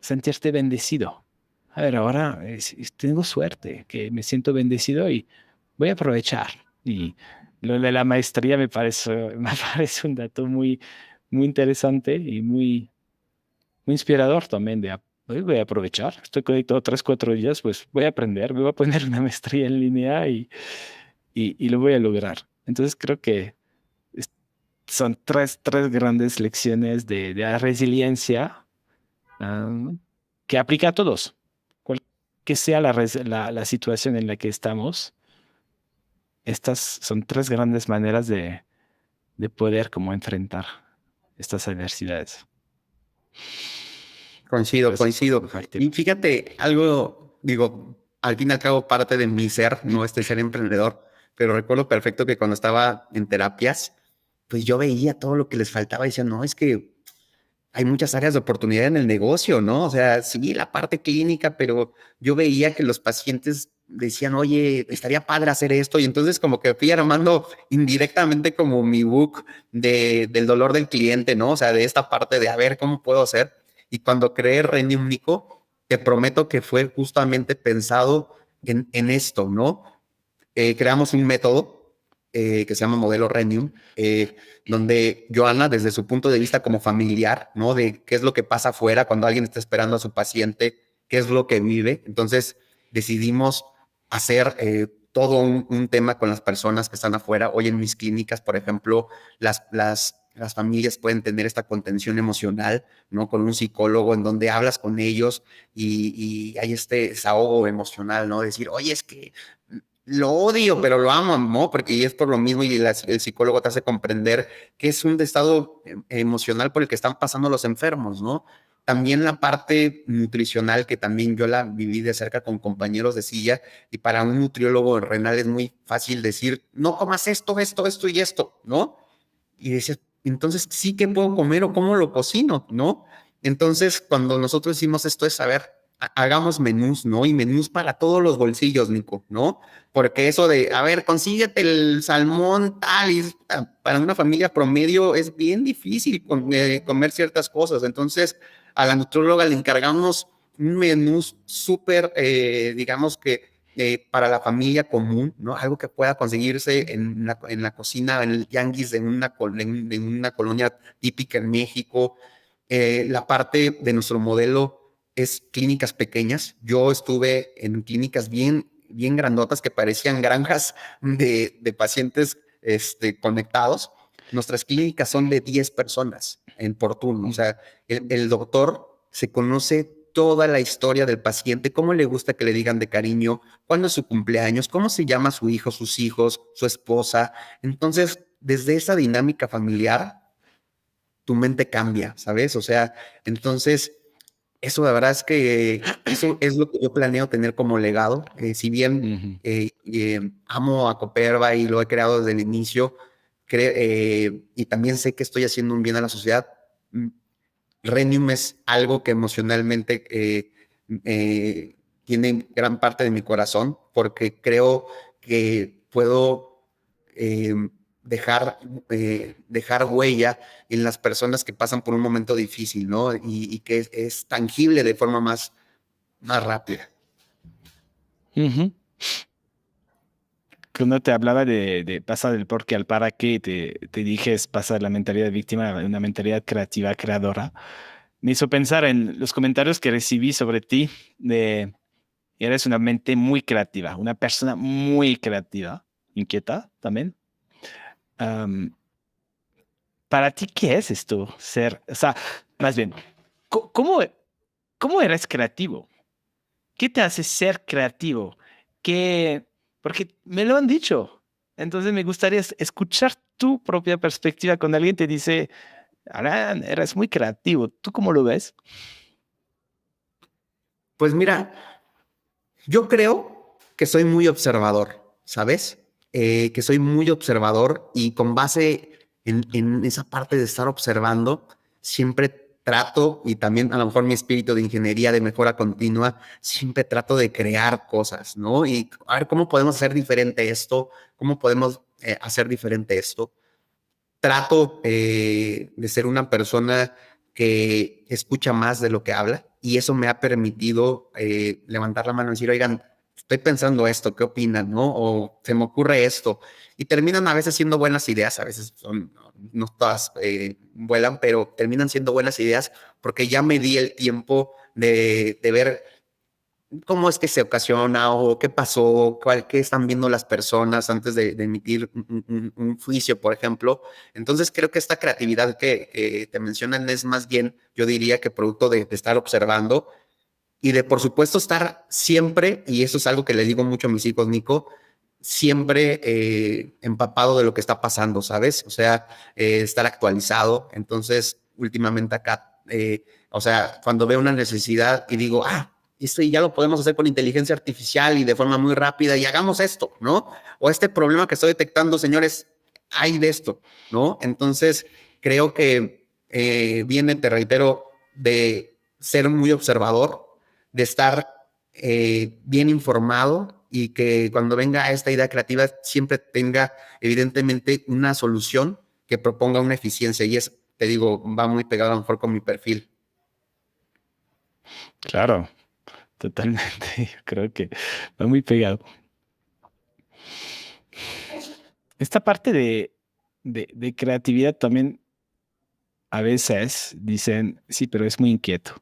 sentirte bendecido. A ver, ahora tengo suerte, que me siento bendecido y voy a aprovechar. Y lo de la maestría me parece un dato muy interesante y muy inspirador también voy a aprovechar. Estoy conectado 3, 4 días, pues voy a aprender, me voy a poner una maestría en línea y lo voy a lograr. Entonces creo que es- son tres grandes lecciones de la resiliencia, que aplica a todos. Cual que sea la situación en la que estamos, estas son tres grandes maneras de poder como enfrentar estas adversidades. Coincido, Gracias por coincido. compartir. Y fíjate, algo, digo, al fin y al cabo parte de mi ser, no ser emprendedor, pero recuerdo perfecto que cuando estaba en terapias, pues yo veía todo lo que les faltaba y decía, no, es que hay muchas áreas de oportunidad en el negocio, ¿no? O sea, sí, la parte clínica, pero yo veía que los pacientes decían, oye, estaría padre hacer esto. Y entonces como que fui armando indirectamente como mi book del dolor del cliente, ¿no? O sea, de esta parte de a ver cómo puedo hacer. Y cuando creé Rendi Único, te prometo que fue justamente pensado en esto, ¿no? Creamos un método que se llama Modelo Renium, donde Joana, desde su punto de vista como familiar, ¿no? De qué es lo que pasa afuera cuando alguien está esperando a su paciente, qué es lo que vive. Entonces decidimos hacer todo un tema con las personas que están afuera. Hoy en mis clínicas, por ejemplo, las familias pueden tener esta contención emocional, ¿no? Con un psicólogo en donde hablas con ellos y hay este desahogo emocional, ¿no? Decir, oye, es que lo odio, pero lo amo, ¿no? Porque y es por lo mismo y el psicólogo te hace comprender que es un estado emocional por el que están pasando los enfermos, ¿no? También la parte nutricional, que también yo la viví de cerca con compañeros de silla, y para un nutriólogo renal es muy fácil decir, no comas esto, esto, esto y esto, ¿no? Y dices, entonces sí que puedo comer o cómo lo cocino, ¿no? Entonces, cuando nosotros hicimos esto es, a ver, hagamos menús, ¿no? Y menús para todos los bolsillos, Nico, ¿no? Porque eso de, a ver, consíguete el salmón tal, y para una familia promedio es bien difícil comer ciertas cosas. Entonces, a la nutrióloga le encargamos un menú súper, digamos que para la familia común, ¿no? Algo que pueda conseguirse en la cocina, en el tianguis en una colonia típica en México. La parte de nuestro modelo es clínicas pequeñas. Yo estuve en clínicas bien grandotas que parecían granjas de pacientes conectados. Nuestras clínicas son de 10 personas por turno. O sea, el doctor se conoce toda la historia del paciente, cómo le gusta que le digan de cariño, cuándo es su cumpleaños, cómo se llama su hijo, sus hijos, su esposa. Entonces, desde esa dinámica familiar, tu mente cambia, ¿sabes? O sea, entonces, eso la verdad es que eso es lo que yo planeo tener como legado. Si bien amo a Coperva y lo he creado desde el inicio, y también sé que estoy haciendo un bien a la sociedad, Renium es algo que emocionalmente tiene gran parte de mi corazón, porque creo que puedo eh, dejar, dejar huella en las personas que pasan por un momento difícil, ¿no? Y que es tangible de forma más rápida. Ujú. Cuando te hablaba de pasar del por qué al para qué, te dije es pasar la mentalidad de víctima a una mentalidad creativa, creadora. Me hizo pensar en los comentarios que recibí sobre ti, de eres una mente muy creativa, una persona muy creativa, inquieta también. Am, para ti, ¿qué es esto? Ser, o sea, más bien, ¿cómo, cómo eres creativo? ¿Qué te hace ser creativo? ¿Qué? Porque me lo han dicho. Entonces me gustaría escuchar tu propia perspectiva cuando alguien te dice, Alan, eres muy creativo. ¿Tú cómo lo ves? Pues mira, yo creo que soy muy observador, ¿sabes? Que soy muy observador y con base en esa parte de estar observando, siempre trato, y también a lo mejor mi espíritu de ingeniería, de mejora continua, siempre trato de crear cosas, ¿no? Y a ver cómo podemos hacer diferente esto, cómo podemos hacer diferente esto. Trato de ser una persona que escucha más de lo que habla y eso me ha permitido levantar la mano y decir, oigan, estoy pensando esto, ¿qué opinan? ¿No? O se me ocurre esto. Y terminan a veces siendo buenas ideas, a veces son, no todas vuelan, pero terminan siendo buenas ideas porque ya me di el tiempo de ver cómo es que se ocasiona o qué pasó, qué están viendo las personas antes de emitir un juicio, por ejemplo. Entonces creo que esta creatividad que te mencionan es más bien, yo diría que producto de estar observando y de, por supuesto, estar siempre, y eso es algo que le digo mucho a mis hijos, Nico, siempre empapado de lo que está pasando, ¿sabes? O sea, estar actualizado. Entonces, últimamente acá, o sea, cuando veo una necesidad y digo, esto ya lo podemos hacer con inteligencia artificial y de forma muy rápida y hagamos esto, ¿no? O este problema que estoy detectando, señores, hay de esto, ¿no? Entonces, creo que viene, te reitero, de ser muy observador, de estar bien informado y que cuando venga esta idea creativa siempre tenga evidentemente una solución que proponga una eficiencia y es, te digo, va muy pegado a lo mejor con mi perfil. Claro, totalmente. Yo creo que va muy pegado. esta parte de creatividad también a veces dicen, sí, pero es muy inquieto.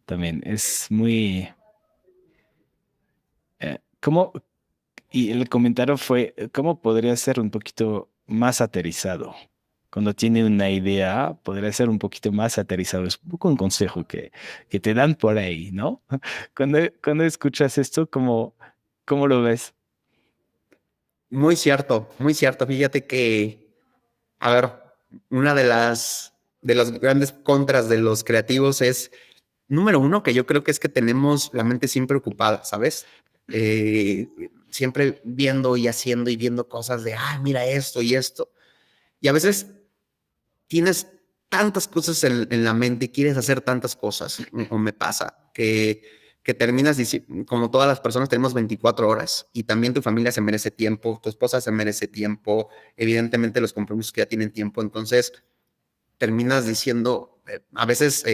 También es muy... ¿cómo? Y el comentario fue, ¿cómo podría ser un poquito más aterrizado? Cuando tiene una idea, podría ser un poquito más aterrizado. Es un poco un consejo que te dan por ahí, ¿no? Cuando escuchas esto, ¿cómo lo ves? Muy cierto, muy cierto. Fíjate que, a ver, una de las grandes contras de los creativos es, número uno, que yo creo que es que tenemos la mente siempre ocupada, ¿sabes? Eh, Siempre viendo y haciendo y viendo cosas de, ah, mira esto y esto. Y a veces tienes tantas cosas en la mente y quieres hacer tantas cosas, o me pasa, que terminas, como todas las personas, tenemos 24 horas y también tu familia se merece tiempo, tu esposa se merece tiempo, evidentemente los compromisos que ya tienen tiempo, entonces terminas diciendo, a veces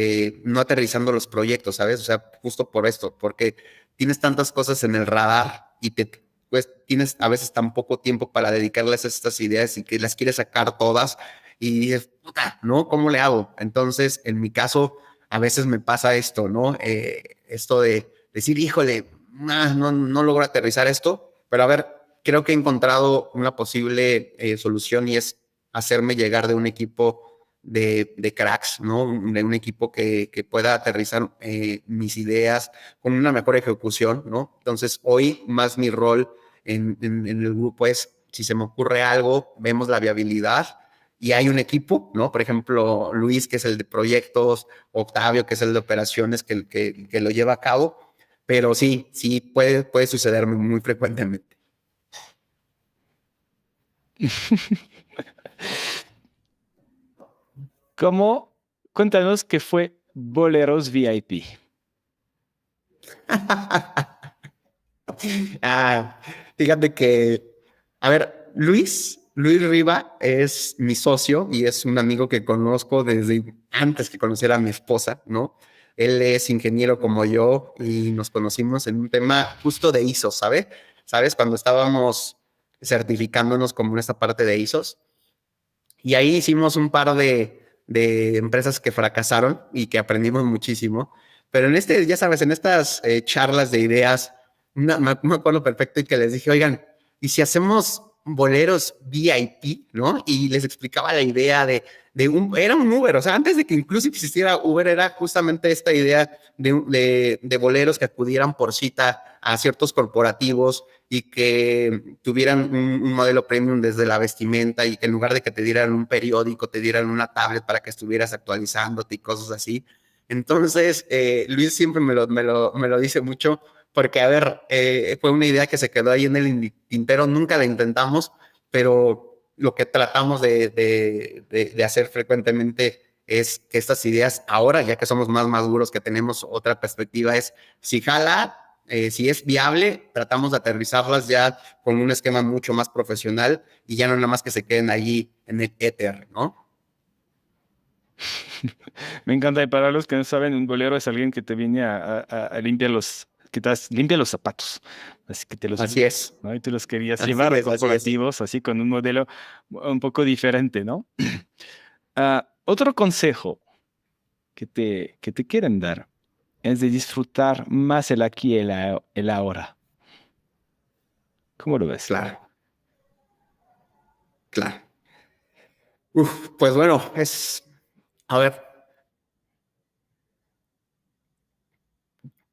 no aterrizando los proyectos, ¿sabes? O sea, justo por esto, porque tienes tantas cosas en el radar y pues tienes a veces tan poco tiempo para dedicarles a estas ideas y que las quieres sacar todas y dices, puta, ¿no? ¿Cómo le hago? Entonces, en mi caso, a veces me pasa esto, ¿no? Esto de decir, híjole, no logro aterrizar esto, pero a ver, creo que he encontrado una posible solución y es hacerme llegar de un equipo de cracks, ¿no? De un equipo que pueda aterrizar mis ideas con una mejor ejecución, ¿no? Entonces, hoy más mi rol en el grupo es, si se me ocurre algo, vemos la viabilidad y hay un equipo, ¿no? Por ejemplo, Luis, que es el de proyectos, Octavio, que es el de operaciones, que lo lleva a cabo, pero sí, puede sucederme muy frecuentemente. ¿Cómo? Cuéntanos qué fue Boleros VIP. Ah, fíjate que, a ver, Luis Riva es mi socio y es un amigo que conozco desde antes que conociera a mi esposa, ¿no? Él es ingeniero como yo y nos conocimos en un tema justo de ISO, ¿sabes? ¿Sabes? Cuando estábamos certificándonos como en esta parte de ISOs. Y ahí hicimos un par de empresas que fracasaron y que aprendimos muchísimo. Pero en ya sabes, en estas charlas de ideas, me acuerdo perfecto y que les dije, oigan, ¿y si hacemos boleros VIP, ¿no? Y les explicaba la idea era un Uber, o sea, antes de que incluso existiera Uber, era justamente esta idea de boleros que acudieran por cita a ciertos corporativos y que tuvieran un modelo premium desde la vestimenta y que en lugar de que te dieran un periódico, te dieran una tablet para que estuvieras actualizándote y cosas así. Entonces, Luis siempre me lo dice mucho porque, a ver, fue una idea que se quedó ahí en el tintero, nunca la intentamos, pero lo que tratamos de hacer frecuentemente es que estas ideas ahora, ya que somos más maduros, que tenemos otra perspectiva, es si jala, si es viable, tratamos de aterrizarlas ya con un esquema mucho más profesional y ya no nada más que se queden allí en el éter, ¿no? Me encanta. Y para los que no saben, un bolero es alguien que te viene a limpiar limpia los zapatos. Así que te los Así limpia, es, ¿no? Y tú los querías así llevar a es, así es. corporativos, así con un modelo un poco diferente, ¿no? Otro consejo que te quieren dar es de disfrutar más el aquí y el ahora. ¿Cómo lo ves? Claro, claro. Pues bueno, a ver,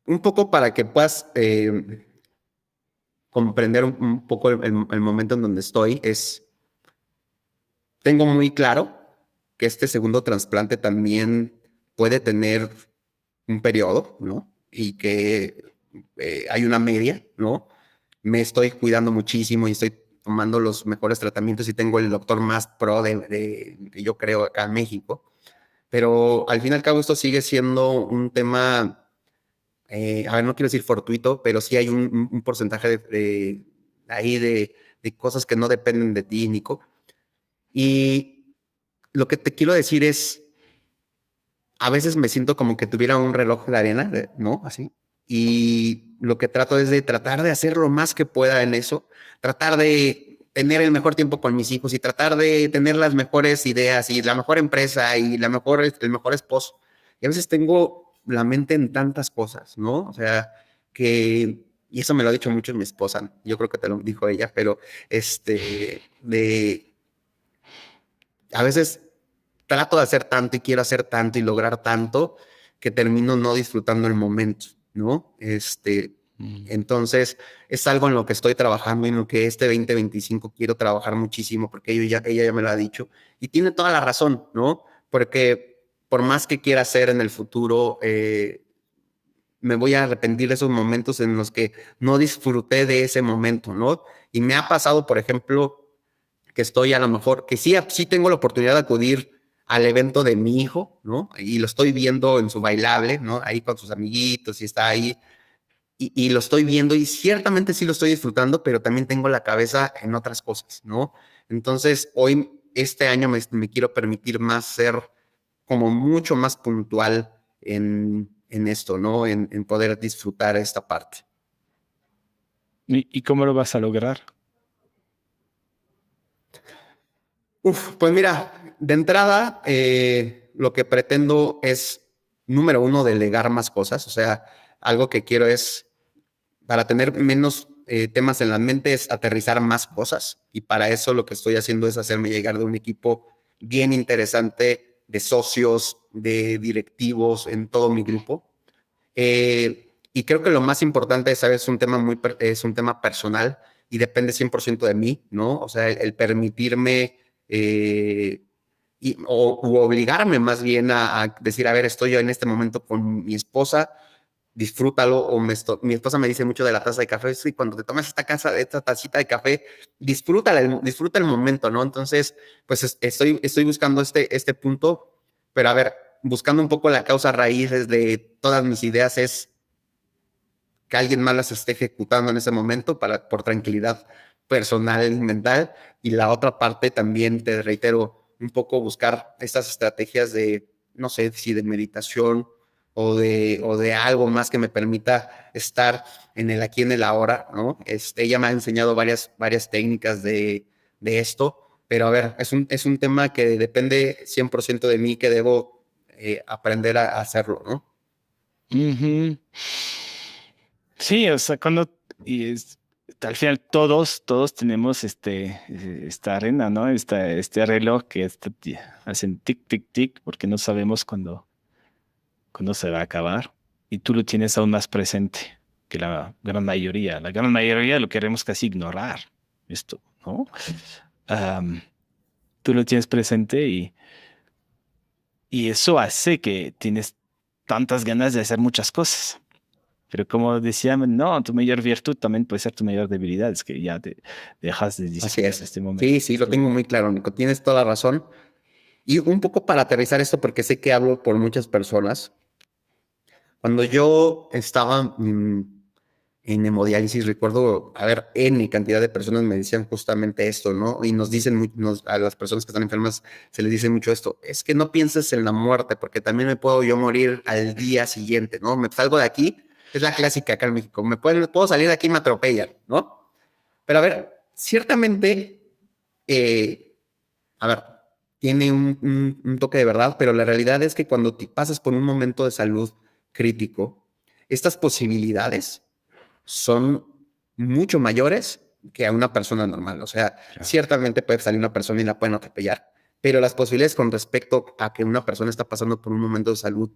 un poco para que puedas comprender un poco el momento en donde estoy, tengo muy claro que este segundo trasplante también puede tener un periodo, ¿no? Y que hay una media, ¿no? Me estoy cuidando muchísimo y estoy tomando los mejores tratamientos y tengo el doctor más pro que yo creo acá en México. Pero al fin y al cabo esto sigue siendo un tema, a ver, no quiero decir fortuito, pero sí hay un porcentaje ahí de cosas que no dependen de ti, Nico. Y lo que te quiero decir es, a veces me siento como que tuviera un reloj de arena, ¿no? Así. Y lo que trato es de tratar de hacer lo más que pueda en eso, tratar de tener el mejor tiempo con mis hijos y tratar de tener las mejores ideas y la mejor empresa y el mejor esposo. Y a veces tengo la mente en tantas cosas, ¿no? O sea, y eso me lo ha dicho mucho mi esposa, yo creo que te lo dijo ella, pero a veces trato de hacer tanto y quiero hacer tanto y lograr tanto que termino no disfrutando el momento, ¿no? Entonces es algo en lo que estoy trabajando y en lo que este 2025 quiero trabajar muchísimo porque ella ya me lo ha dicho y tiene toda la razón, ¿no? Porque por más que quiera hacer en el futuro, me voy a arrepentir de esos momentos en los que no disfruté de ese momento, ¿no? Y me ha pasado, por ejemplo, que estoy a lo mejor, que sí tengo la oportunidad de acudir al evento de mi hijo, ¿no? Y lo estoy viendo en su bailable, ¿no? Ahí con sus amiguitos y está ahí. Y lo estoy viendo y ciertamente sí lo estoy disfrutando, pero también tengo la cabeza en otras cosas, ¿no? Entonces, este año me quiero permitir más ser como mucho más puntual en esto, ¿no? En poder disfrutar esta parte. ¿Y cómo lo vas a lograr? Pues mira, de entrada, lo que pretendo es, número uno, delegar más cosas. O sea, algo que quiero es, para tener menos temas en la mente, es aterrizar más cosas. Y para eso lo que estoy haciendo es hacerme llegar de un equipo bien interesante de socios, de directivos en todo mi grupo. Y creo que lo más importante, ¿sabes? Es un tema personal y depende 100% de mí, ¿no? O sea, el permitirme eh, u obligarme más bien a decir, a ver, estoy yo en este momento con mi esposa, disfrútalo, mi esposa me dice mucho de la taza de café, sí, cuando te tomas esta tacita de café, disfruta el momento, ¿no? Entonces, pues estoy buscando este punto, pero a ver, buscando un poco la causa raíces de todas mis ideas es que alguien más las esté ejecutando en ese momento por tranquilidad personal y mental. Y la otra parte también, te reitero, un poco buscar estas estrategias de, no sé, si de meditación o de algo más que me permita estar en el aquí, en el ahora, ¿no? Ella me ha enseñado varias técnicas de esto, pero a ver, es un tema que depende 100% de mí, que debo aprender a hacerlo, ¿no? Ujú. Sí, o sea, al final todos tenemos esta arena, ¿no? Este reloj que hacen tic, tic, tic, porque no sabemos cuándo se va a acabar. Y tú lo tienes aún más presente que la gran mayoría. La gran mayoría lo queremos casi ignorar, esto, ¿no? Am, Tú lo tienes presente y eso hace que tienes tantas ganas de hacer muchas cosas. Pero como decía, no, tu mayor virtud también puede ser tu mayor debilidad, es que ya te dejas de Así disfrutar de es. este momento. Sí, sí, lo tengo muy claro, Nico. Tienes toda la razón. Y un poco para aterrizar esto, porque sé que hablo por muchas personas. Cuando yo estaba en hemodiálisis, recuerdo, a ver, N cantidad de personas me decían justamente esto, ¿no? Y nos dicen, a las personas que están enfermas se les dice mucho esto, es que no pienses en la muerte, porque también me puedo yo morir al día siguiente, ¿no? Me salgo de aquí, es la clásica acá en México, puedo salir de aquí y me atropellan, ¿no? Pero a ver, ciertamente, a ver, tiene un toque de verdad, pero la realidad es que cuando te pasas por un momento de salud crítico, estas posibilidades son mucho mayores que a una persona normal. O sea, Claro. ciertamente puede salir una persona y la pueden atropellar, pero las posibilidades con respecto a que una persona está pasando por un momento de salud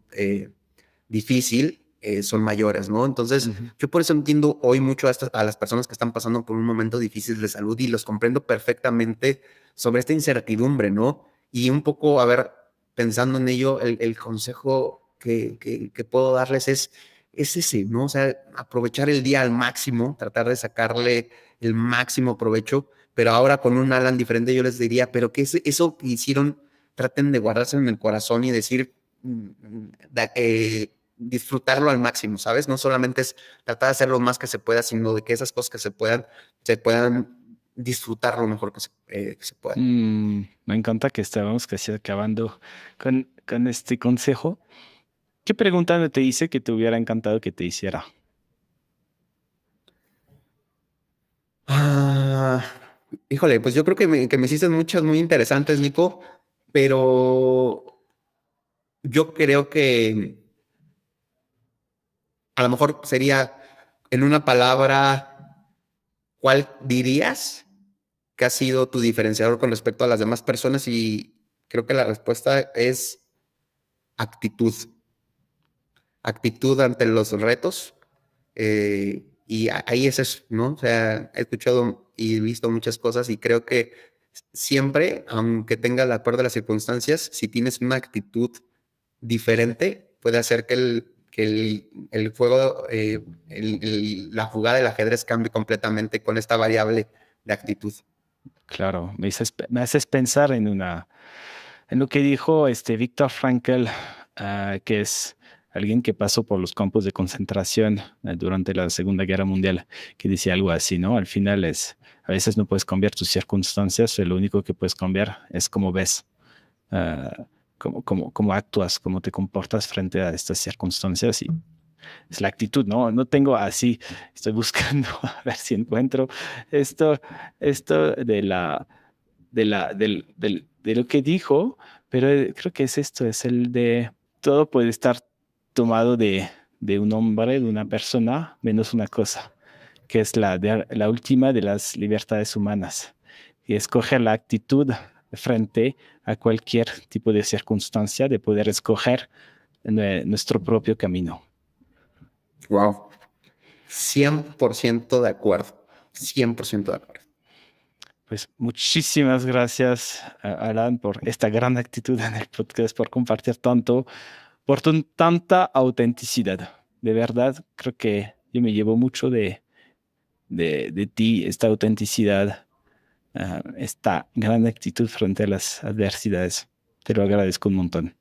difícil son mayores, ¿no? Entonces, Ujú. yo por eso entiendo hoy mucho a las personas que están pasando por un momento difícil de salud y los comprendo perfectamente sobre esta incertidumbre, ¿no? Y un poco, a ver, pensando en ello, el consejo que puedo darles es ese, ¿no? O sea, aprovechar el día al máximo, tratar de sacarle el máximo provecho, pero ahora con un Alan diferente yo les diría, pero que eso que hicieron, traten de guardarse en el corazón y decir, disfrutarlo al máximo, ¿sabes? No solamente es tratar de hacer lo más que se pueda, sino de que esas cosas que se puedan disfrutar lo mejor que se pueda. Me encanta que estábamos casi acabando con este consejo. ¿Qué pregunta no te hice que te hubiera encantado que te hiciera? Ah. Híjole, pues yo creo que me hiciste muchas muy interesantes, Nico, pero yo creo que a lo mejor sería en una palabra, ¿cuál dirías que ha sido tu diferenciador con respecto a las demás personas? Y creo que la respuesta es actitud. Actitud ante los retos. Y ahí es eso, ¿no? O sea, he escuchado y visto muchas cosas y creo que siempre, aunque tenga la peor de las circunstancias, si tienes una actitud diferente, puede hacer que el juego, la jugada del ajedrez cambie completamente con esta variable de actitud. Claro, me haces pensar en lo que dijo Viktor Frankl, que es alguien que pasó por los campos de concentración durante la Segunda Guerra Mundial, que decía algo así, ¿no? Al final a veces no puedes cambiar tus circunstancias, lo único que puedes cambiar es cómo ves, ah, cómo actúas, cómo te comportas frente a estas circunstancias y es la actitud, ¿no? No tengo así, estoy buscando a ver si encuentro esto, esto de lo que dijo, pero creo que es esto, es el de todo puede estar tomado de un hombre, de una persona, menos una cosa, que es la última de las libertades humanas, y escoger la actitud frente a cualquier tipo de circunstancia, de poder escoger nuestro propio camino. Wow. 100% de acuerdo. 100% de acuerdo. Pues muchísimas gracias, Alan, por esta gran actitud en el podcast, por compartir tanto, por tanta autenticidad. De verdad, creo que yo me llevo mucho de ti, esta autenticidad, esta gran actitud frente a las adversidades. Te lo agradezco un montón.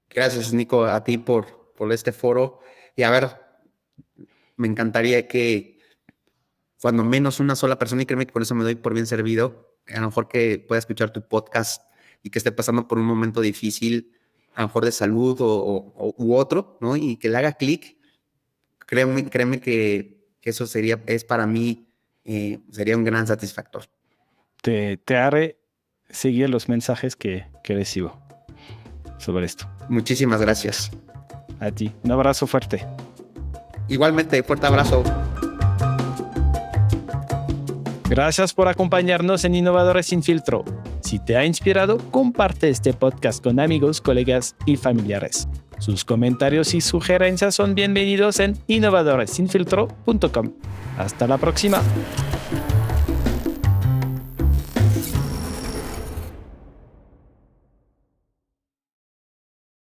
Gracias, Nico, a ti por este foro. Y a ver, me encantaría que cuando menos una sola persona, y créeme que con eso me doy por bien servido, a lo mejor que pueda escuchar tu podcast y que esté pasando por un momento difícil, a lo mejor de salud u otro, ¿no? Y que le haga clic, créeme que eso es para mí, sería un gran satisfactor. Te haré seguir los mensajes que recibo sobre esto. Muchísimas gracias. A ti, un abrazo fuerte. Igualmente, fuerte abrazo. Gracias por acompañarnos en Innovadores sin Filtro. Si te ha inspirado, comparte este podcast con amigos, colegas y familiares. Sus comentarios y sugerencias son bienvenidos en innovadoresinfiltro.com. Hasta la próxima.